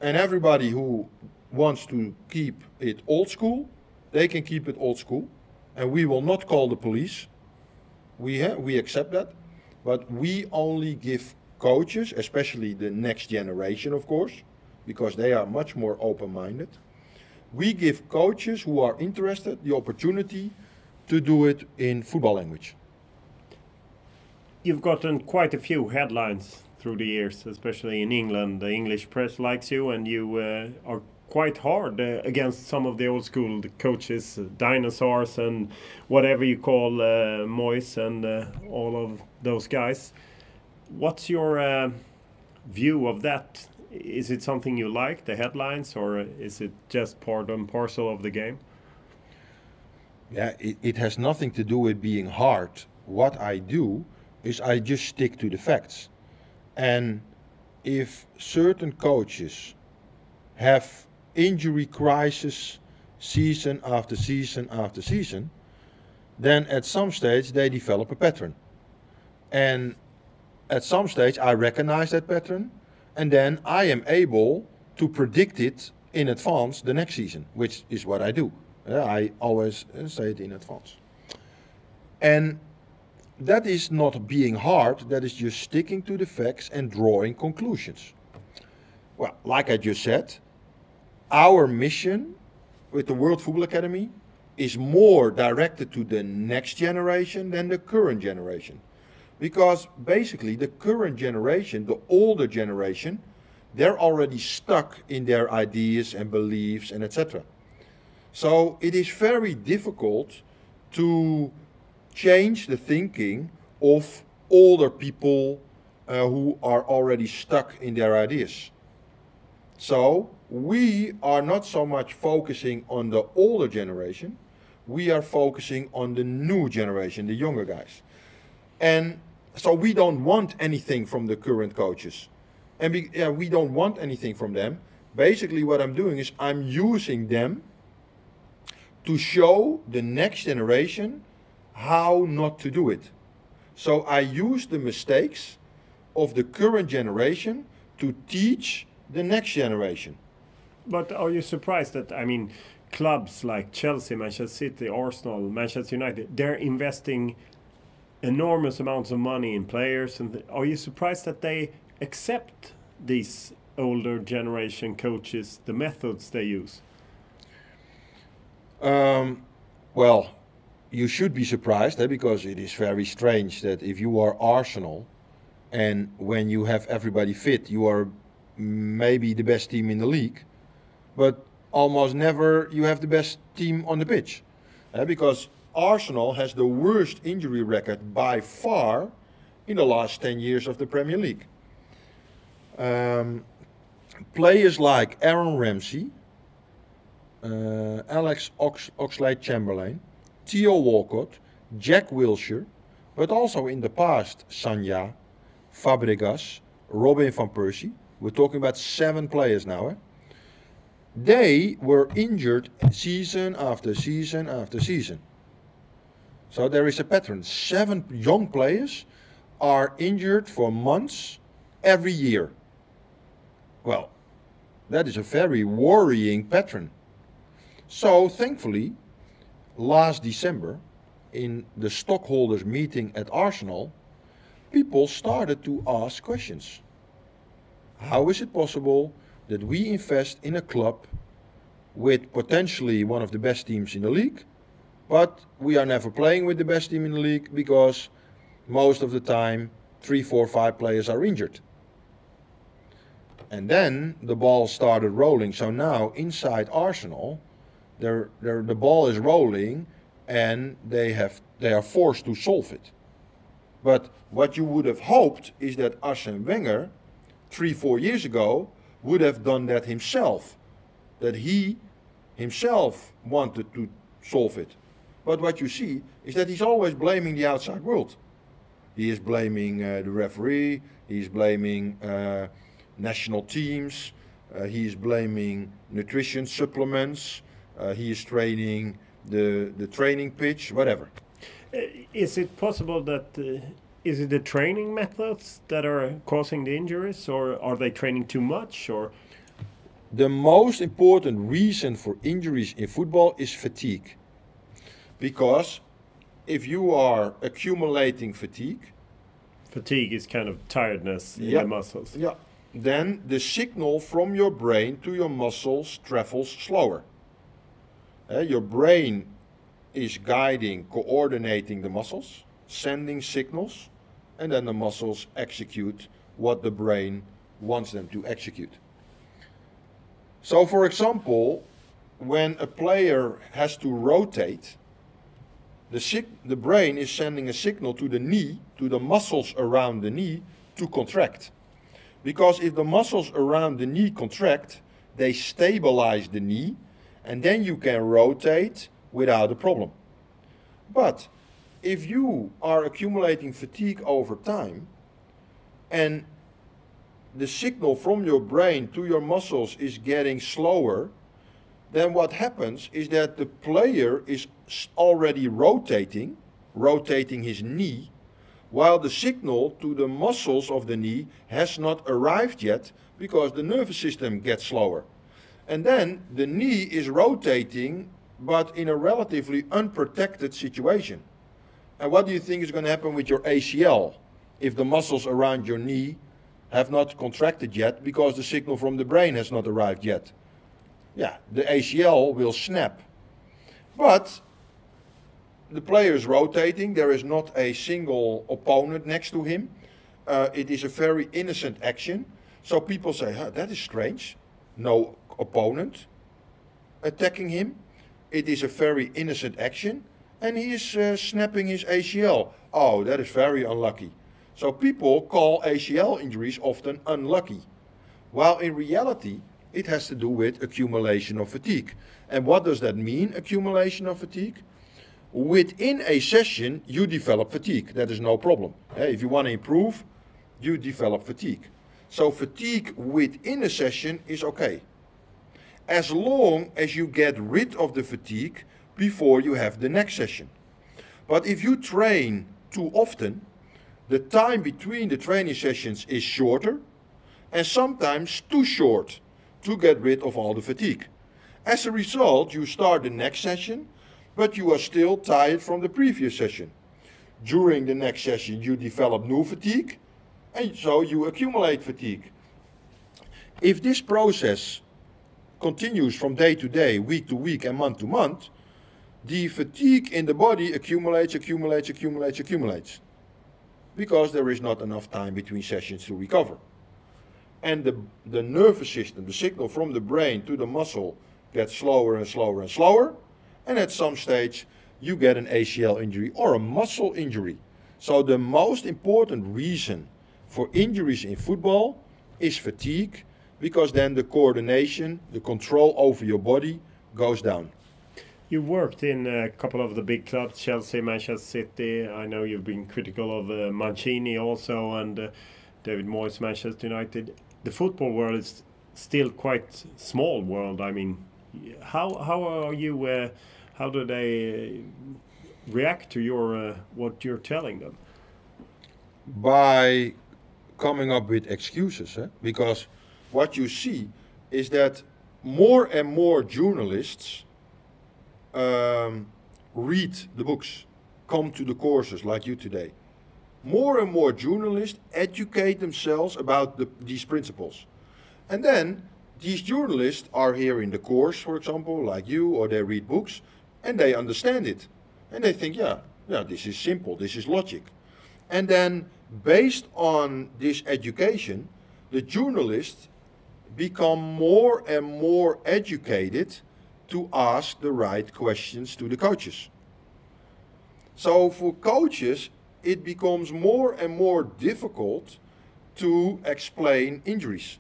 And everybody who wants to keep it old school, they can keep it old school. And we will not call the police. We accept that. But we only give coaches, especially the next generation, of course, because they are much more open-minded. We give coaches who are interested the opportunity to do it in football language. You've gotten quite a few headlines through the years, especially in England. The English press likes you, and you are quite hard against some of the old school coaches, dinosaurs and whatever you call Moyes and all of those guys. What's your view of that? Is it something you like, the headlines, or is it just part and parcel of the game? Yeah, it has nothing to do with being hard. What I do is I just stick to the facts. And if certain coaches have injury crisis season after season after season, then at some stage they develop a pattern. And at some stage I recognize that pattern, and then I am able to predict it in advance the next season, which is what I do. I always say it in advance. And that is not being hard, that is just sticking to the facts and drawing conclusions. Well, like I just said, our mission with the World Football Academy is more directed to the next generation than the current generation. Because basically the current generation, the older generation, they're already stuck in their ideas and beliefs and etc. So it is very difficult to change the thinking of older people who are already stuck in their ideas. So we are not so much focusing on the older generation, we are focusing on the new generation, the younger guys. And so we don't want anything from the current coaches. And we don't want anything from them. Basically what I'm doing is I'm using them to show the next generation how not to do it. So I use the mistakes of the current generation to teach the next generation. But are you surprised that, I mean, clubs like Chelsea, Manchester City, Arsenal, Manchester United, they're investing enormous amounts of money in players, and are you surprised that they accept these older generation coaches, the methods they use? Well, you should be surprised, because it is very strange that if you are Arsenal and when you have everybody fit, you are maybe the best team in the league, but almost never you have the best team on the pitch. Because Arsenal has the worst injury record by far in the last 10 years of the Premier League. Players like Aaron Ramsey, Alex Oxlade-Chamberlain, Theo Walcott, Jack Wilshere, but also in the past Sanya, Fabregas, Robin van Persie. We're talking about 7 players now. They were injured season after season after season. So there is a pattern. 7 young players are injured for months every year. Well, that is a very worrying pattern. So thankfully, last December, in the stockholders meeting at Arsenal, people started to ask questions. How is it possible that we invest in a club with potentially one of the best teams in the league, but we are never playing with the best team in the league because most of the time 3, 4, 5 players are injured? And then the ball started rolling. So now inside Arsenal, the ball is rolling and they are forced to solve it. But what you would have hoped is that Arsene Wenger 3, 4 years ago would have done that himself. That he himself wanted to solve it. But what you see is that he's always blaming the outside world. He is blaming the referee, he's blaming national teams, he is blaming nutrition supplements, he is training the training pitch, whatever. Is it possible that, is it the training methods that are causing the injuries, or are they training too much? Or the most important reason for injuries in football is fatigue. Because if you are accumulating fatigue is kind of tiredness in the muscles. Yeah. Then the signal from your brain to your muscles travels slower. Your brain is guiding, coordinating the muscles, sending signals, and then the muscles execute what the brain wants them to execute. So for example, when a player has to rotate, the brain is sending a signal to the knee, to the muscles around the knee, to contract. Because if the muscles around the knee contract, they stabilize the knee, and then you can rotate without a problem. But if you are accumulating fatigue over time, and the signal from your brain to your muscles is getting slower, then what happens is that the player is already rotating his knee, while the signal to the muscles of the knee has not arrived yet because the nervous system gets slower. And then the knee is rotating, but in a relatively unprotected situation. And what do you think is going to happen with your ACL if the muscles around your knee have not contracted yet because the signal from the brain has not arrived yet. Yeah, the ACL will snap. But the player is rotating, there is not a single opponent next to him. It is a very innocent action. So people say, that is strange. No opponent attacking him. It is a very innocent action. And he is snapping his ACL. Oh, that is very unlucky. So people call ACL injuries often unlucky. While in reality, it has to do with accumulation of fatigue. And what does that mean, accumulation of fatigue? Within a session, you develop fatigue. That is no problem. If you want to improve, you develop fatigue. So fatigue within a session is okay. As long as you get rid of the fatigue before you have the next session. But if you train too often, the time between the training sessions is shorter and sometimes too short to get rid of all the fatigue. As a result, you start the next session, but you are still tired from the previous session. During the next session, you develop new fatigue, and so you accumulate fatigue. If this process continues from day to day, week to week, and month to month, the fatigue in the body accumulates, because there is not enough time between sessions to recover. And the nervous system, the signal from the brain to the muscle, gets slower and slower and slower, and at some stage you get an ACL injury or a muscle injury. So the most important reason for injuries in football is fatigue, because then the coordination, the control over your body goes down. You worked in a couple of the big clubs, Chelsea, Manchester City. I know you've been critical of Mancini also, and David Moyes, Manchester United. The football world is still quite small world. I mean, how are you? How do they react to your what you're telling them? By coming up with excuses, because what you see is that more and more journalists read the books, come to the courses like you today. More and more journalists educate themselves about these principles. And then these journalists are here in the course, for example, like you, or they read books, and they understand it. And they think, yeah, this is simple, this is logic. And then based on this education, the journalists become more and more educated to ask the right questions to the coaches. So for coaches, it becomes more and more difficult to explain injuries.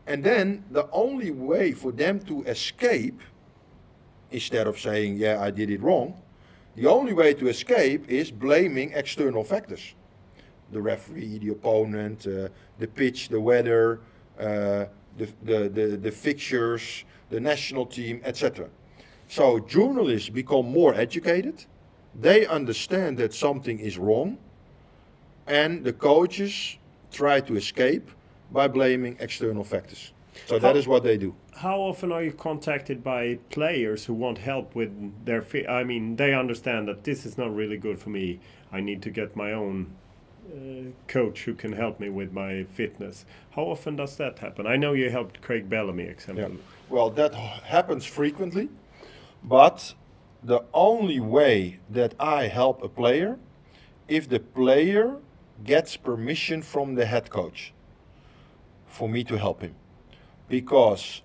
And then the only way for them to escape, instead of saying, yeah, I did it wrong, the only way to escape is blaming external factors. The referee, the opponent, the pitch, the weather, the fixtures, the national team, etc. So journalists become more educated. They understand that something is wrong, and the coaches try to escape by blaming external factors. So that is what they do. How often are you contacted by players who want help with their I mean, they understand that this is not really good for me. I need to get my own coach who can help me with my fitness. How often does that happen? I know you helped Craig Bellamy, example. Yeah. Well, that happens frequently, but the only way that I help a player, if the player gets permission from the head coach for me to help him. Because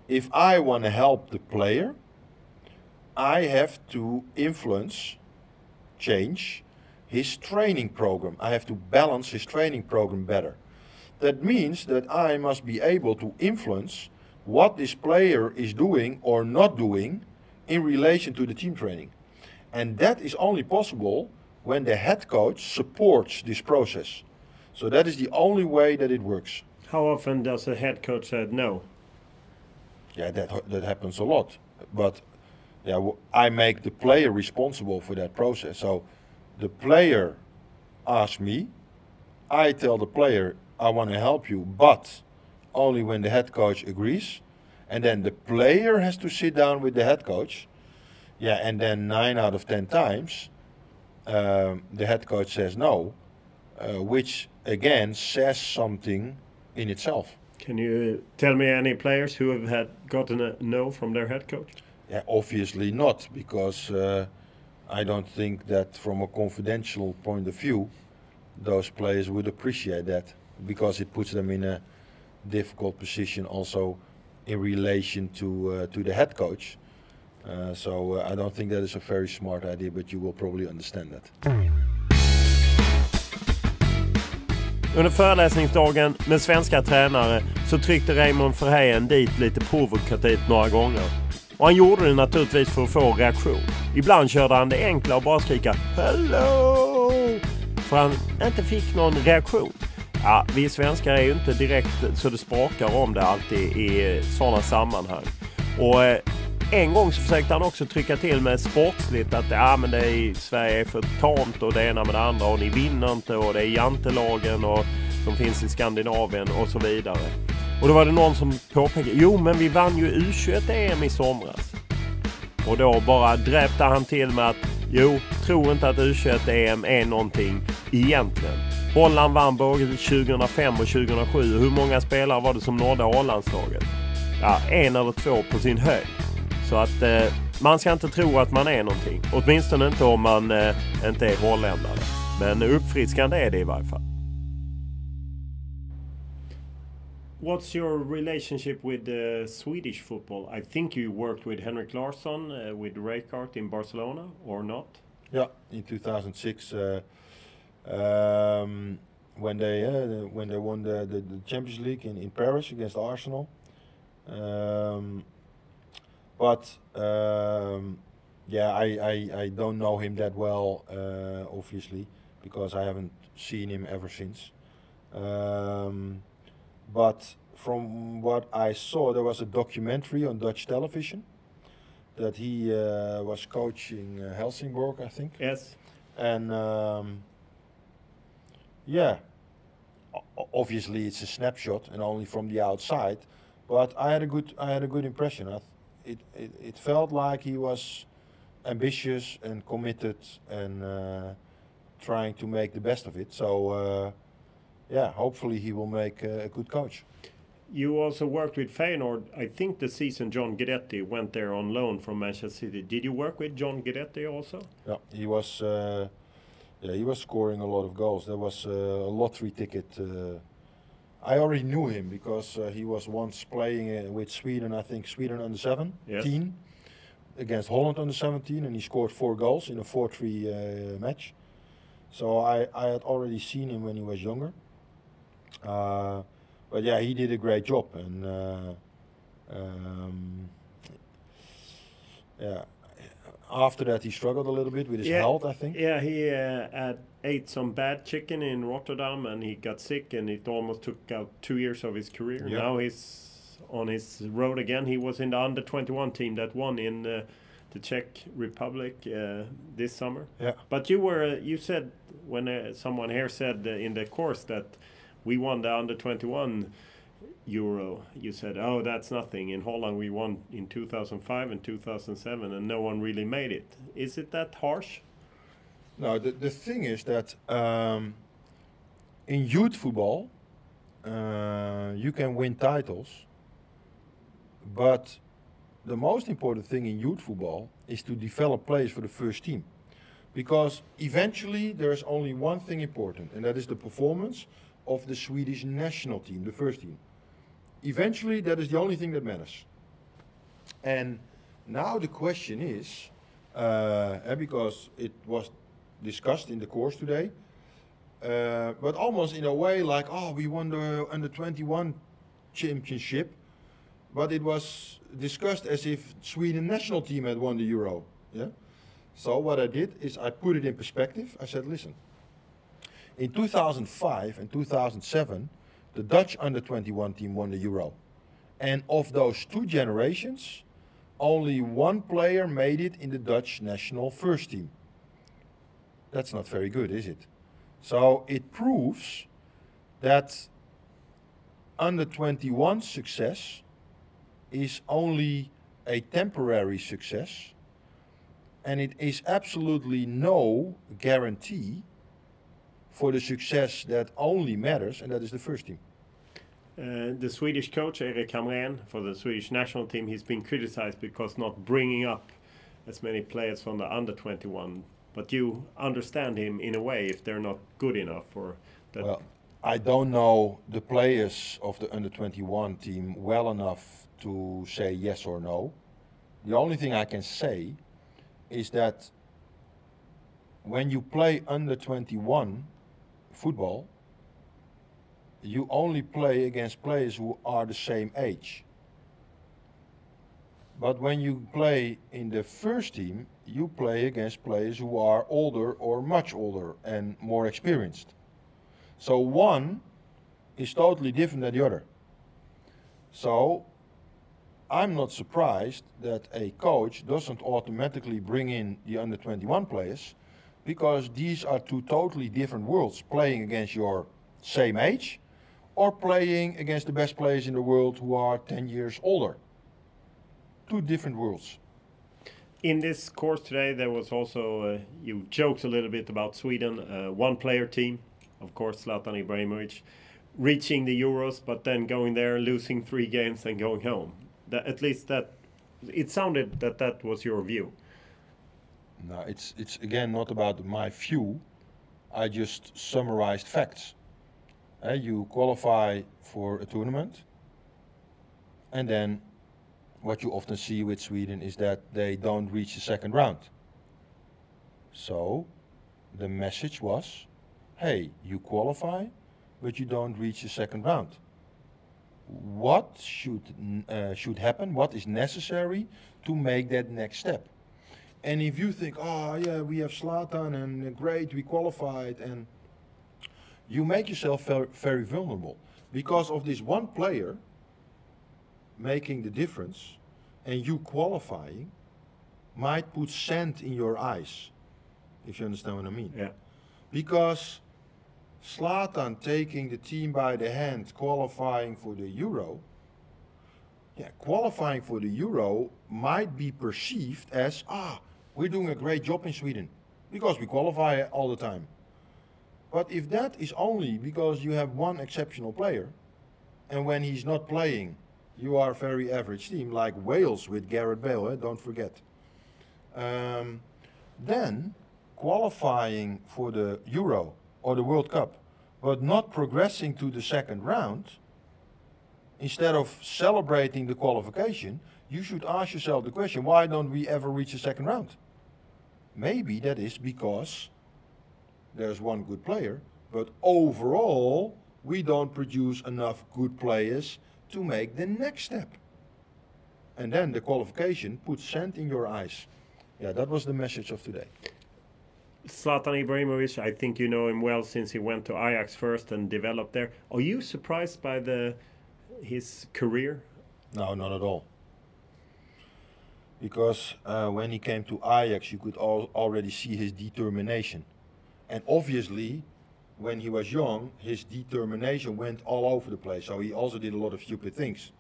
if I want to help the player, I have to influence, change his training program. I have to balance his training program better. That means that I must be able to influence what this player is doing or not doing in relation to the team training. And that is only possible when the head coach supports this process. So that is the only way that it works. How often does a head coach say no? Yeah, that happens a lot. But yeah, I make the player responsible for that process. So the player asks me, I tell the player, I want to help you, but only when the head coach agrees. And then the player has to sit down with the head coach. Yeah, and then 9 out of 10 times, the head coach says no. which again says something in itself. Can you tell me any players who have gotten a no from their head coach? Yeah, obviously not, because I don't think that from a confidential point of view, those players would appreciate that, because it puts them in a difficult position also in relation to the head coach. So I don't think that is a very smart idea, but you will probably understand that. Under föreläsningsdagen med svenska tränare så tryckte Raymond Verheijen dit lite provokativt några gånger. Och han gjorde det naturligtvis för att få reaktion. Ibland körde han det enkla och bara skrika "Hello!" för han inte fick någon reaktion. Ja, vi svenskar är ju inte direkt så det sprakar om det alltid i sådana sammanhang. Och en gång så försökte han också trycka till med sportsligt att men det i Sverige är för tamt och det ena med det andra och ni vinner inte och det är jantelagen och som finns i Skandinavien och så vidare. Och då var det någon som påpekade, jo men vi vann ju U21-EM i somras. Och då bara dräpte han till med att, jo, tro inte att U21-EM är någonting egentligen. Holland vann både 2005 och 2007. Hur många spelare var det som nådde A-landslaget? Ja, 1 eller 2 på sin höjd. Så att man ska inte tro att man är någonting. Åtminstone inte om man inte är holländare. Men uppfriskande är det i varje fall. What's your relationship with Swedish football? I think you worked with Henrik Larsson, with Rijkaard in Barcelona, or not? Yeah, in 2006, when they won the Champions League in Paris against Arsenal. But I don't know him that well, obviously, because I haven't seen him ever since. But from what I saw, there was a documentary on Dutch television that he was coaching Helsingborg, I think. Yes. And obviously it's a snapshot and only from the outside. But I had a good impression. It felt like he was ambitious and committed and trying to make the best of it. So hopefully he will make a good coach. You also worked with Feyenoord. I think the season John Guidetti went there on loan from Manchester City. Did you work with John Guidetti also? Yeah, he was scoring a lot of goals. There was a lottery ticket. I already knew him because he was once playing with Sweden, I think Sweden under 17 yes. against Holland under 17, and he scored 4 goals in a 4-3 match. So I had already seen him when he was younger. But yeah, he did a great job, and after that he struggled a little bit with his health, I think. Yeah, he ate some bad chicken in Rotterdam and he got sick and it almost took out 2 years of his career. Yeah. Now he's on his road again. He was in the under-21 team that won in the Czech Republic this summer. Yeah. But you said when someone here said in the course that we won the under-21 Euro, you said, oh, that's nothing. In Holland we won in 2005 and 2007 and no one really made it. Is it that harsh? No, the thing is that in youth football you can win titles, but the most important thing in youth football is to develop players for the first team, because eventually there's only one thing important, and that is the performance of the Swedish national team, the first team. Eventually that is the only thing that matters. And now the question is, because it was discussed in the course today, but almost in a way like, oh, we won the under-21 championship, but it was discussed as if Sweden national team had won the Euro. Yeah. So what I did is I put it in perspective. I said, listen, in 2005 and 2007, the Dutch under-21 team won the Euro. And of those 2 generations, only 1 player made it in the Dutch national first team. That's not very good, is it? So it proves that under-21 success is only a temporary success, and it is absolutely no guarantee for the success that only matters, and that is the first team. The Swedish coach, Erik Hamrén, for the Swedish national team, he's been criticized because not bringing up as many players from the under 21. But you understand him in a way if they're not good enough for that. Well, I don't know the players of the under 21 team well enough to say yes or no. The only thing I can say is that when you play under 21 football, you only play against players who are the same age. But when you play in the first team, you play against players who are older or much older and more experienced. So one is totally different than the other. So I'm not surprised that a coach doesn't automatically bring in the under 21 players, because these are two totally different worlds, playing against your same age or playing against the best players in the world who are 10 years older. Two different worlds. In this course today, there was also, you joked a little bit about Sweden, one-player team, of course, Zlatan Ibrahimovic, reaching the Euros, but then going there, losing 3 games and going home. At least that, it sounded that was your view. No, it's again not about my view. I just summarized facts. You qualify for a tournament, and then what you often see with Sweden is that they don't reach the second round. So the message was, hey, you qualify, but you don't reach the second round. What should happen? What is necessary to make that next step? And if you think, oh yeah, we have Zlatan and great, we qualified, and you make yourself very vulnerable because of this one player making the difference, and you qualifying might put sand in your eyes, if you understand what I mean. Yeah. Because Zlatan taking the team by the hand, qualifying for the Euro, qualifying for the Euro might be perceived as, we're doing a great job in Sweden because we qualify all the time. But if that is only because you have one exceptional player, and when he's not playing, you are a very average team, like Wales with Gareth Bale, don't forget. Then qualifying for the Euro or the World Cup, but not progressing to the second round, instead of celebrating the qualification, you should ask yourself the question, why don't we ever reach the second round? Maybe that is because there's one good player, but overall we don't produce enough good players to make the next step. And then the qualification puts sand in your eyes. Yeah, that was the message of today. Zlatan Ibrahimovic, I think you know him well since he went to Ajax first and developed there. Are you surprised by his career? No, not at all. Because when he came to Ajax, you could already see his determination. And obviously, when he was young, his determination went all over the place. So he also did a lot of stupid things.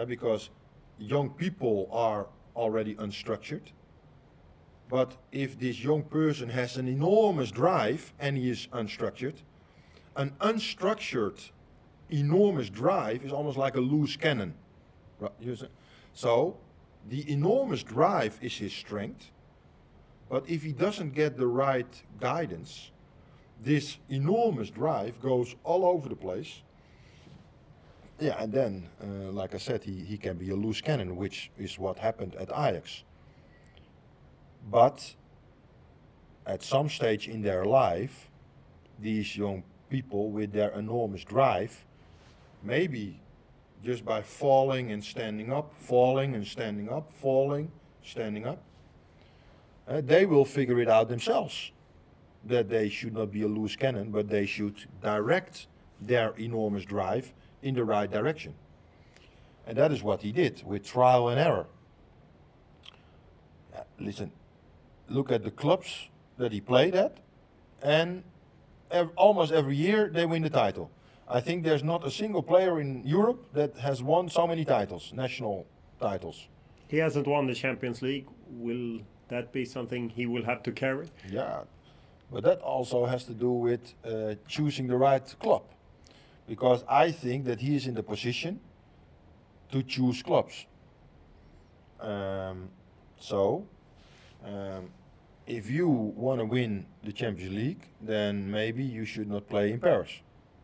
Because young people are already unstructured. But if this young person has an enormous drive and he is unstructured, an unstructured, enormous drive is almost like a loose cannon. So the enormous drive is his strength. But if he doesn't get the right guidance, this enormous drive goes all over the place. Yeah, and then, like I said, he can be a loose cannon, which is what happened at Ajax. But at some stage in their life, these young people with their enormous drive, maybe just by falling and standing up, falling and standing up, falling, standing up, they will figure it out themselves, that they should not be a loose cannon, but they should direct their enormous drive in the right direction. And that is what he did with trial and error. Listen, look at the clubs that he played at, and almost every year they win the title. I think there's not a single player in Europe that has won so many titles, national titles. He hasn't won the Champions League. Will that be something he will have to carry? Yeah, But that also has to do with choosing the right club. Because I think that he is in the position to choose clubs. If you want to win the Champions League, then maybe you should not play in Paris,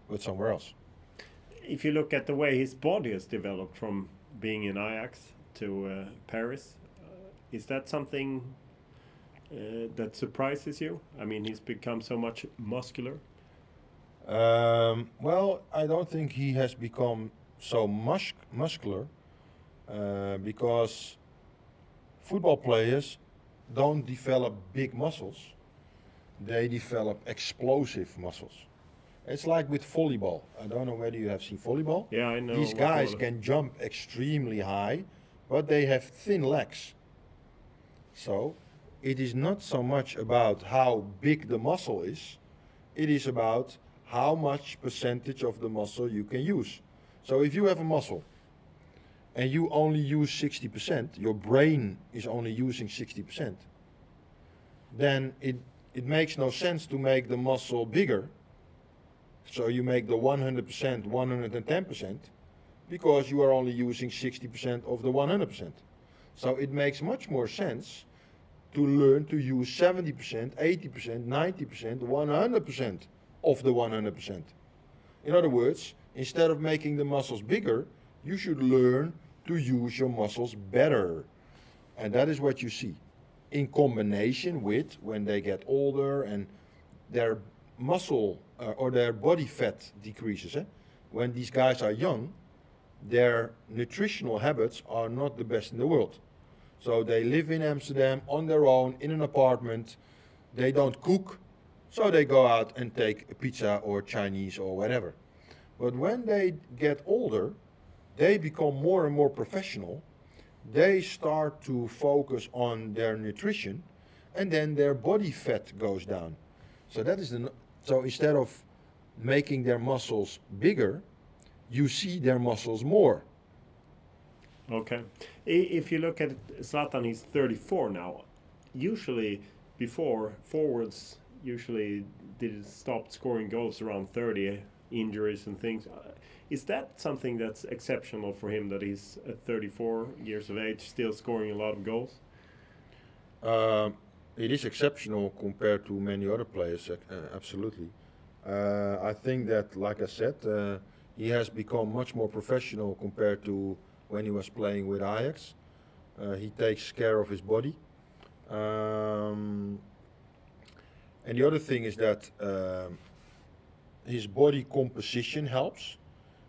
but somewhere else. If you look at the way his body has developed from being in Ajax to Paris, is that something that surprises you? I mean, he's become so much muscular. Well, I don't think he has become so muscular because football players don't develop big muscles. They develop explosive muscles. It's like with volleyball. I don't know whether you have seen volleyball. Yeah, I know. These guys can jump extremely high, but they have thin legs. So it is not so much about how big the muscle is. It is about how much percentage of the muscle you can use. So if you have a muscle and you only use 60%, your brain is only using 60%, then it makes no sense to make the muscle bigger. So you make the 100% 110% because you are only using 60% of the 100%. So it makes much more sense to learn to use 70%, 80%, 90%, 100% of the 100%. In other words, instead of making the muscles bigger, you should learn to use your muscles better. And that is what you see. In combination with when they get older and their muscle or their body fat decreases. When these guys are young, their nutritional habits are not the best in the world. So they live in Amsterdam on their own in an apartment. They don't cook, so they go out and take a pizza or Chinese or whatever. But when they get older, they become more and more professional. They start to focus on their nutrition, and then their body fat goes down. So that is so instead of making their muscles bigger, you see their muscles more. Okay. If you look at Zlatan, he's 34 now. Usually, before, forwards usually stopped scoring goals around 30, injuries and things. Is that something that's exceptional for him, that he's at 34 years of age still scoring a lot of goals? It is exceptional compared to many other players, absolutely. I think that, like I said, he has become much more professional compared to when he was playing with Ajax. He takes care of his body. And the other thing is that his body composition helps,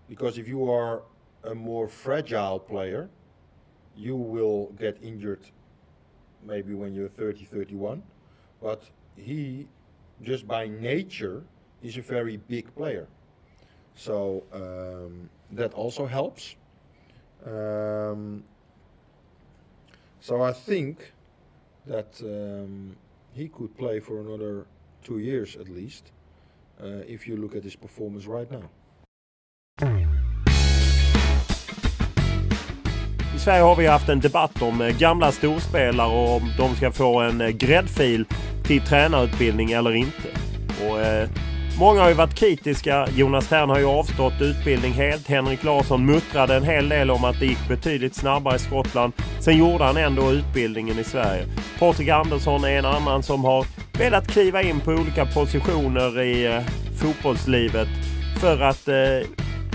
because if you are a more fragile player, you will get injured maybe when you're 30, 31. But he, just by nature, is a very big player. So that also helps. So I think that he could play for another 2 years at least, if you look at his performance right now. I Sverige har vi haft en debatt om gamla storspelare och om de ska få en gräddfil till tränarutbildning eller inte. Och många har ju varit kritiska. Jonas Tern har ju avstått utbildning helt. Henrik Larsson muttrade en hel del om att det gick betydligt snabbare i Skottland. Sen gjorde han ändå utbildningen i Sverige. Patrik Andersson är en annan som har velat kliva in på olika positioner i fotbollslivet för att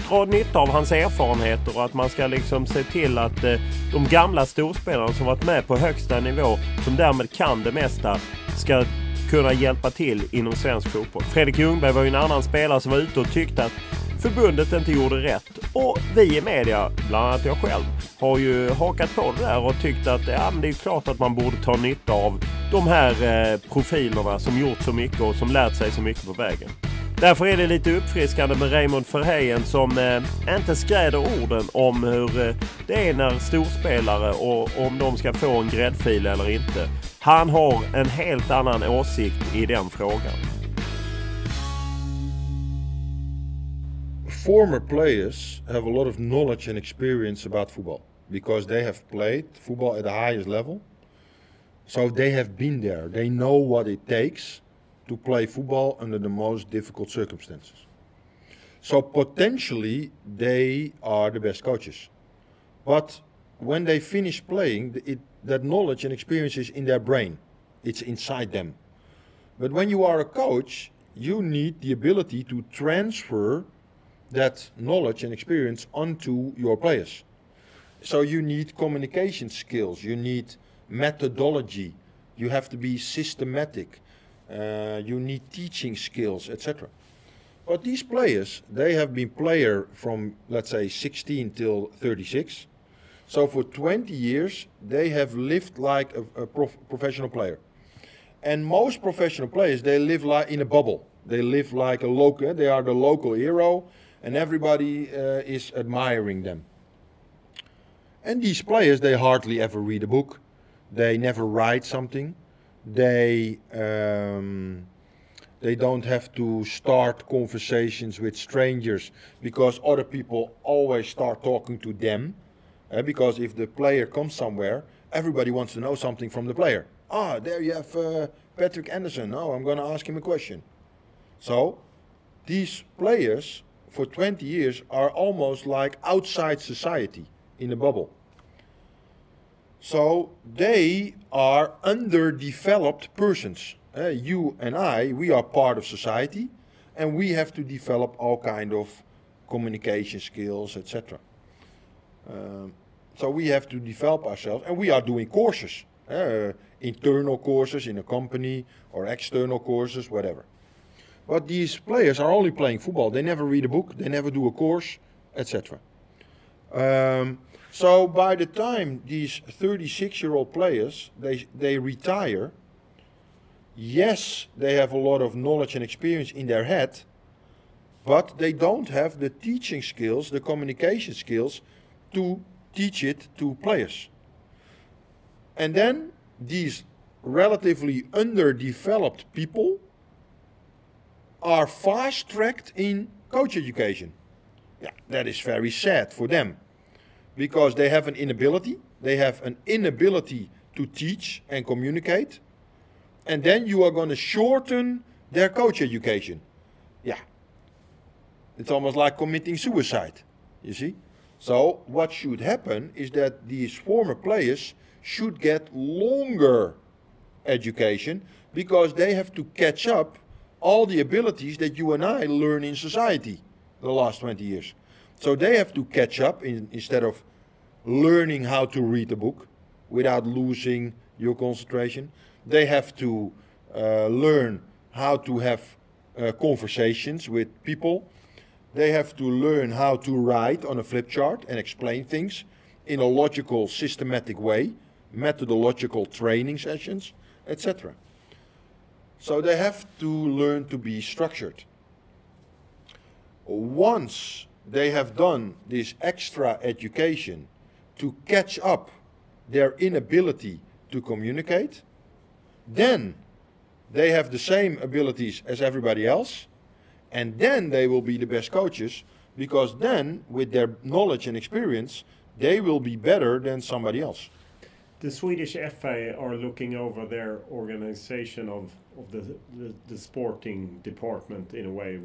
dra nytta av hans erfarenheter, och att man ska liksom se till att de gamla storspelarna som varit med på högsta nivå, som därmed kan det mesta, ska kunna hjälpa till inom svensk fotboll. Fredrik Ljungberg var ju en annan spelare som var ute och tyckte att förbundet inte gjorde rätt. Och vi i media, bland annat jag själv, har ju hakat på det där och tyckt att ja, men det är klart att man borde ta nytta av de här profilerna som gjort så mycket och som lärt sig så mycket på vägen. Därför är det lite uppfriskande med Raymond Verheijen som inte skräder orden om hur det är när storspelare och om de ska få en gräddfil eller inte. Han har en helt annan åsikt i den frågan. Former players have a lot of knowledge and experience about football because they have played football at the highest level. So they have been there. They know what it takes to play football under the most difficult circumstances. So potentially they are the best coaches. But when they finish playing, that knowledge and experience is in their brain. It's inside them. But when you are a coach, you need the ability to transfer that knowledge and experience onto your players. So you need communication skills, you need methodology, you have to be systematic, you need teaching skills, etc. But these players, they have been player from, let's say, 16 till 36. So for 20 years, they have lived like a professional player. And most professional players, they live like in a bubble. They live like a local, they are the local hero, and everybody is admiring them. And these players, they hardly ever read a book. They never write something. They don't have to start conversations with strangers because other people always start talking to them. Because if the player comes somewhere, everybody wants to know something from the player. Ah, there you have Patrick Anderson. Oh, I'm going to ask him a question. So these players for 20 years are almost like outside society in a bubble. So they are underdeveloped persons. You and I, we are part of society, and we have to develop all kind of communication skills, etc. So we have to develop ourselves, and we are doing courses, internal courses in a company or external courses, whatever. But these players are only playing football. They never read a book, they never do a course, etc. So by the time these 36-year-old players, they retire, yes, they have a lot of knowledge and experience in their head, but they don't have the teaching skills, the communication skills to teach it to players. And then these relatively underdeveloped people are fast-tracked in coach education. Yeah, that is very sad for them, because they have an inability to teach and communicate, and then you are going to shorten their coach education. Yeah, it's almost like committing suicide, you see. So what should happen is that these former players should get longer education, because they have to catch up all the abilities that you and I learn in society the last 20 years. So they have to catch up instead of learning how to read a book without losing your concentration. They have to learn how to have conversations with people. They have to learn how to write on a flip chart and explain things in a logical, systematic way, methodological training sessions, etc. So they have to learn to be structured. Once they have done this extra education to catch up their inability to communicate, then they have the same abilities as everybody else, and then they will be the best coaches, because then with their knowledge and experience they will be better than somebody else. The Swedish FA are looking over their organization of the sporting department in a way,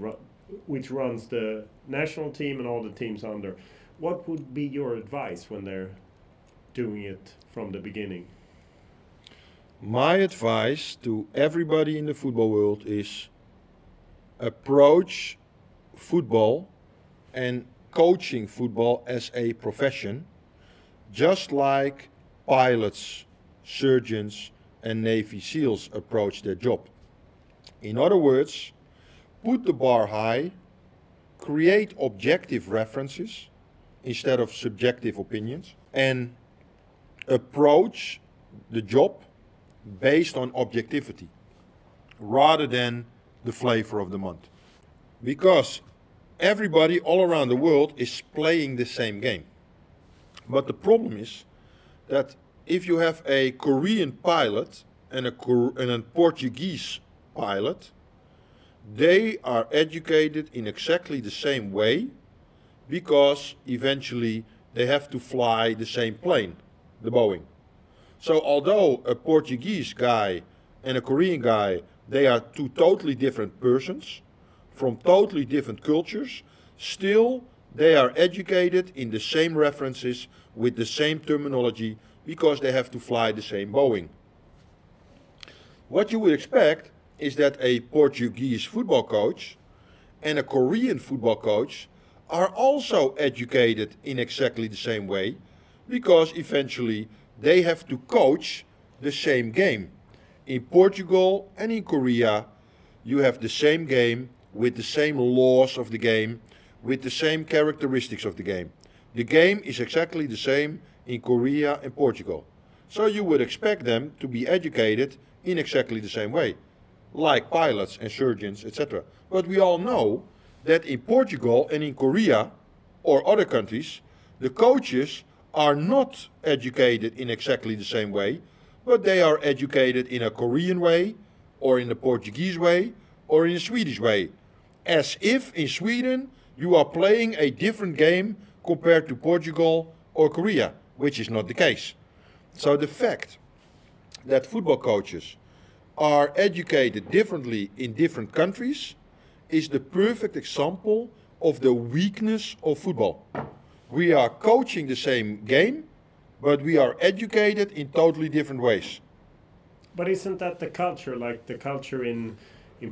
which runs the national team and all the teams under. What would be your advice when they're doing it from the beginning? My advice to everybody in the football world is approach football and coaching football as a profession, just like pilots, surgeons and Navy SEALs approach their job. In other words, put the bar high, create objective references instead of subjective opinions, and approach the job based on objectivity rather than the flavor of the month. Because everybody all around the world is playing the same game. But the problem is that if you have a Korean pilot and a Portuguese pilot, they are educated in exactly the same way, because eventually they have to fly the same plane, the Boeing. So although a Portuguese guy and a Korean guy, they are two totally different persons from totally different cultures. Still, they are educated in the same references with the same terminology because they have to fly the same Boeing. What you would expect is that a Portuguese football coach and a Korean football coach are also educated in exactly the same way, because eventually they have to coach the same game. In Portugal and in Korea, you have the same game with the same laws of the game, with the same characteristics of the game. The game is exactly the same in Korea and Portugal. So you would expect them to be educated in exactly the same way, like pilots and surgeons, etc. But we all know that in Portugal and in Korea or other countries, the coaches are not educated in exactly the same way, but they are educated in a Korean way, or in a Portuguese way, or in a Swedish way. As if in Sweden you are playing a different game compared to Portugal or Korea, which is not the case. So the fact that football coaches are educated differently in different countries is the perfect example of the weakness of football. We are coaching the same game, but we are educated in totally different ways. But isn't that the culture? Like the culture in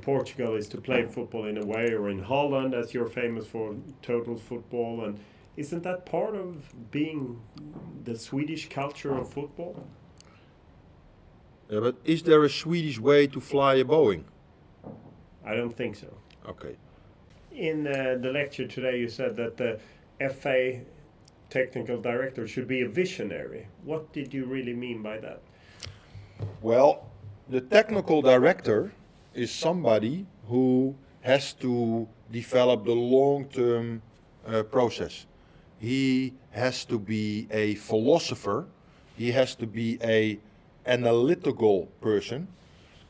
Portugal is to play football in a way, or in Holland, as you're famous for, total football. And isn't that part of being the Swedish culture of football? Yeah, but is there a Swedish way to fly a Boeing? I don't think so. Okay. In the lecture today, you said that the FA technical director should be a visionary. What did you really mean by that? Well, the technical director is somebody who has to develop the long-term process. He has to be a philosopher. He has to be a analytical person,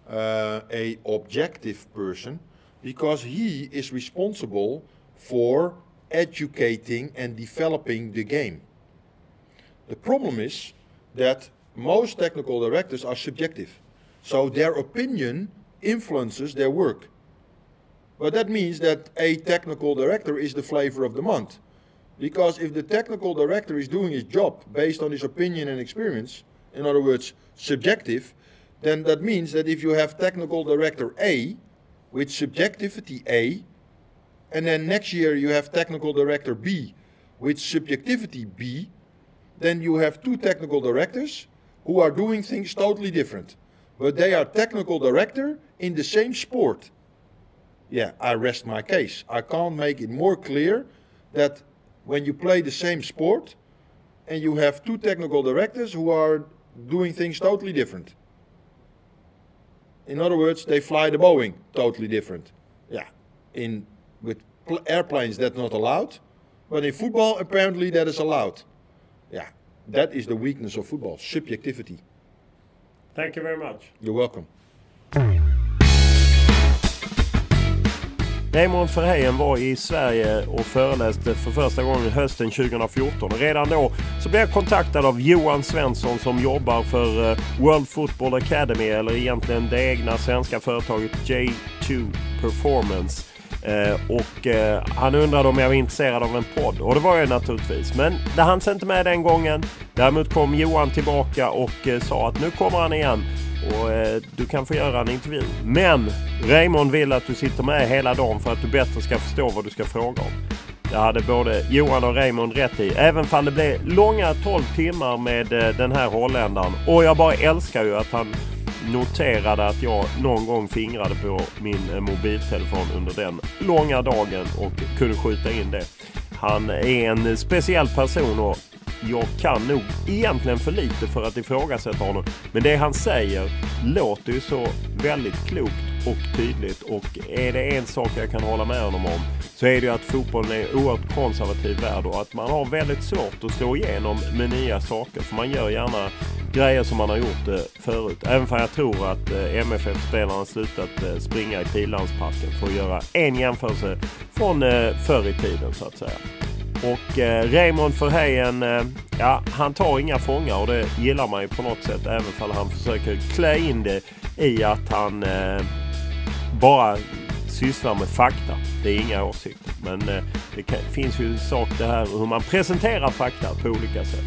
a objective person, because he is responsible for educating and developing the game. The problem is that most technical directors are subjective, so their opinion influences their work. But that means that a technical director is the flavor of the month, because if the technical director is doing his job based on his opinion and experience, in other words, subjective, then that means that if you have technical director A with subjectivity A, and then next year you have technical director B with subjectivity B, then you have two technical directors who are doing things totally different. But they are technical director in the same sport. Yeah, I rest my case. I can't make it more clear that when you play the same sport and you have two technical directors who are doing things totally different. In other words, they fly the Boeing totally different. Yeah, with airplanes that's not allowed, but in football apparently that is allowed. Yeah, that is the weakness of football, subjectivity. Thank you very much. You're welcome. Raymond Verheijen var i Sverige och föreläste för första gången hösten 2014. Och redan då så blev jag kontaktad av Johan Svensson som jobbar för World Football Academy, eller egentligen det egna svenska företaget J2 Performance. Han undrade om jag var intresserad av en podd, och det var jag naturligtvis, men det hanns inte med den gången. Däremot kom Johan tillbaka och sa att nu kommer han igen och du kan få göra en intervju. Men Raymond vill att du sitter med hela dagen för att du bättre ska förstå vad du ska fråga om. Det hade både Johan och Raymond rätt i, även om det blev långa 12 timmar med den här holländaren. Och jag bara älskar ju att han noterade att jag någon gång fingrade på min mobiltelefon under den långa dagen och kunde skjuta in det. Han är en speciell person och jag kan nog egentligen för lite för att ifrågasätta honom. Men det han säger låter ju så väldigt klokt och tydligt, och är det en sak jag kan hålla med honom om så är det ju att fotbollen är oerhört konservativ värld och att man har väldigt svårt att slå igenom med nya saker, för man gör gärna grejer som man har gjort förut. Även för jag tror att MFF-spelarna slutat springa i Tilandsparken för att göra en jämförelse från förr i tiden så att säga. Och Raymond Verheijen, ja, han tar inga fångar och det gillar man ju på något sätt, även om han försöker klä in det i att han bara sysslar med fakta. Det är inga åsikter. Men finns ju sak det här hur man presenterar fakta på olika sätt.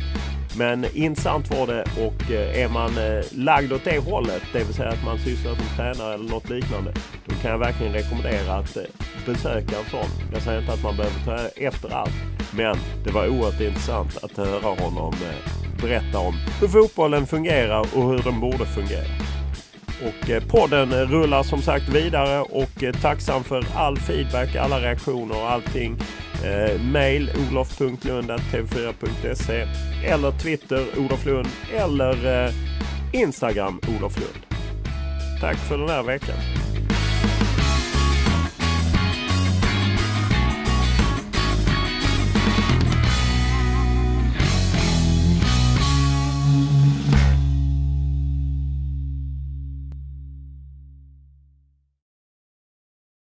Men intressant var det, och är man lagd åt det hållet, det vill säga att man sysslar som tränare eller något liknande, då kan jag verkligen rekommendera att besöka en sån. Jag säger inte att man behöver ta efter allt, men det var oerhört intressant att höra honom berätta om hur fotbollen fungerar och hur den borde fungera. Och podden rullar som sagt vidare, och tacksam för all feedback, alla reaktioner och allting. Mail olof.lundh@tv4.se eller Twitter Olof Lundh eller Instagram Olof Lundh. Tack för den här veckan.